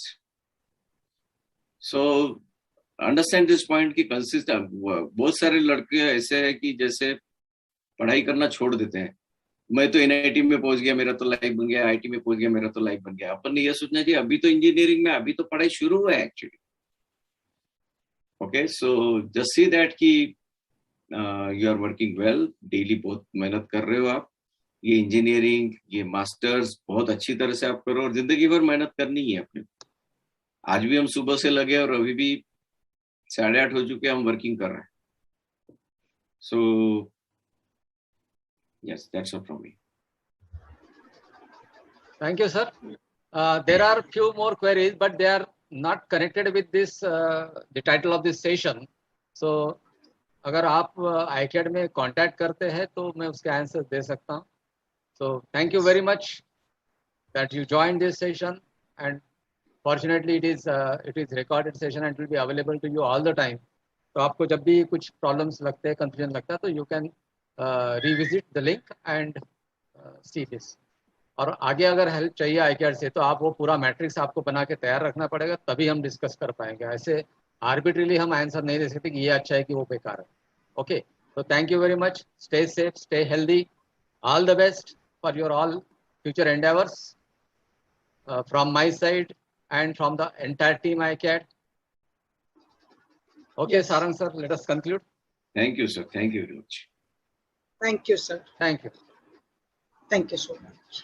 So understand this point कि consistent, बहुत सारे लड़के ऐसे हैं कि जैसे पढ़ाई करना छोड़ देते हैं। मैं तो NIT में पहुंच गया, मेरा तो लाइफ बन गया, IT में पहुंच गया, मेरा तो लाइफ बन गया। अपन ने ये सोचना चाहिए अभी तो इंजीनियरिंग में, अभी तो पढ़ाई शुरू हुआ है actually. Okay, so just see that कि you are working well, daily बहुत मेहनत कर रहे हो आप। ये इंजीनियरिंग, ये मास्टर्स बहुत अच्छी तरह से आप करो, और जिंदगी भर मेहनत करनी ही है अपने। आज भी हम सुबह से लगे और अभी भी 8:30 हो चुके, हम वर्किंग कर रहे हैं। सो yes, that's all from me. Thank you, sir. There are few more queries, but they are not connected with this the title of this session. So अगर आप ICAD में contact करते हैं तो मैं उसके आंसर दे सकता हूँ। So thank you very much that you joined this session, and fortunately it is recorded session and it will be available to you all the time. तो आपको जब भी कुछ problems लगते हैं, confusion लगता है, तो you can revisit the link and see this. और आगे अगर हेल्प चाहिए ICAD से तो आप वो पूरा मैट्रिक्स आपको बना के तैयार रखना पड़ेगा, तभी हम डिस्कस कर पाएंगे। ऐसे आर्बिट्रीली हम आंसर नहीं दे सकते कि ये अच्छा है कि वो बेकार है। ओके, तो thank you very much. Stay safe, stay healthy, all the best for your all future endeavours from my side and from the entire team ICAD. Okay, yes. Sarang sir, let us conclude. Thank you, sir. Thank you very much. Thank you, sir. Thank you. Thank you so much.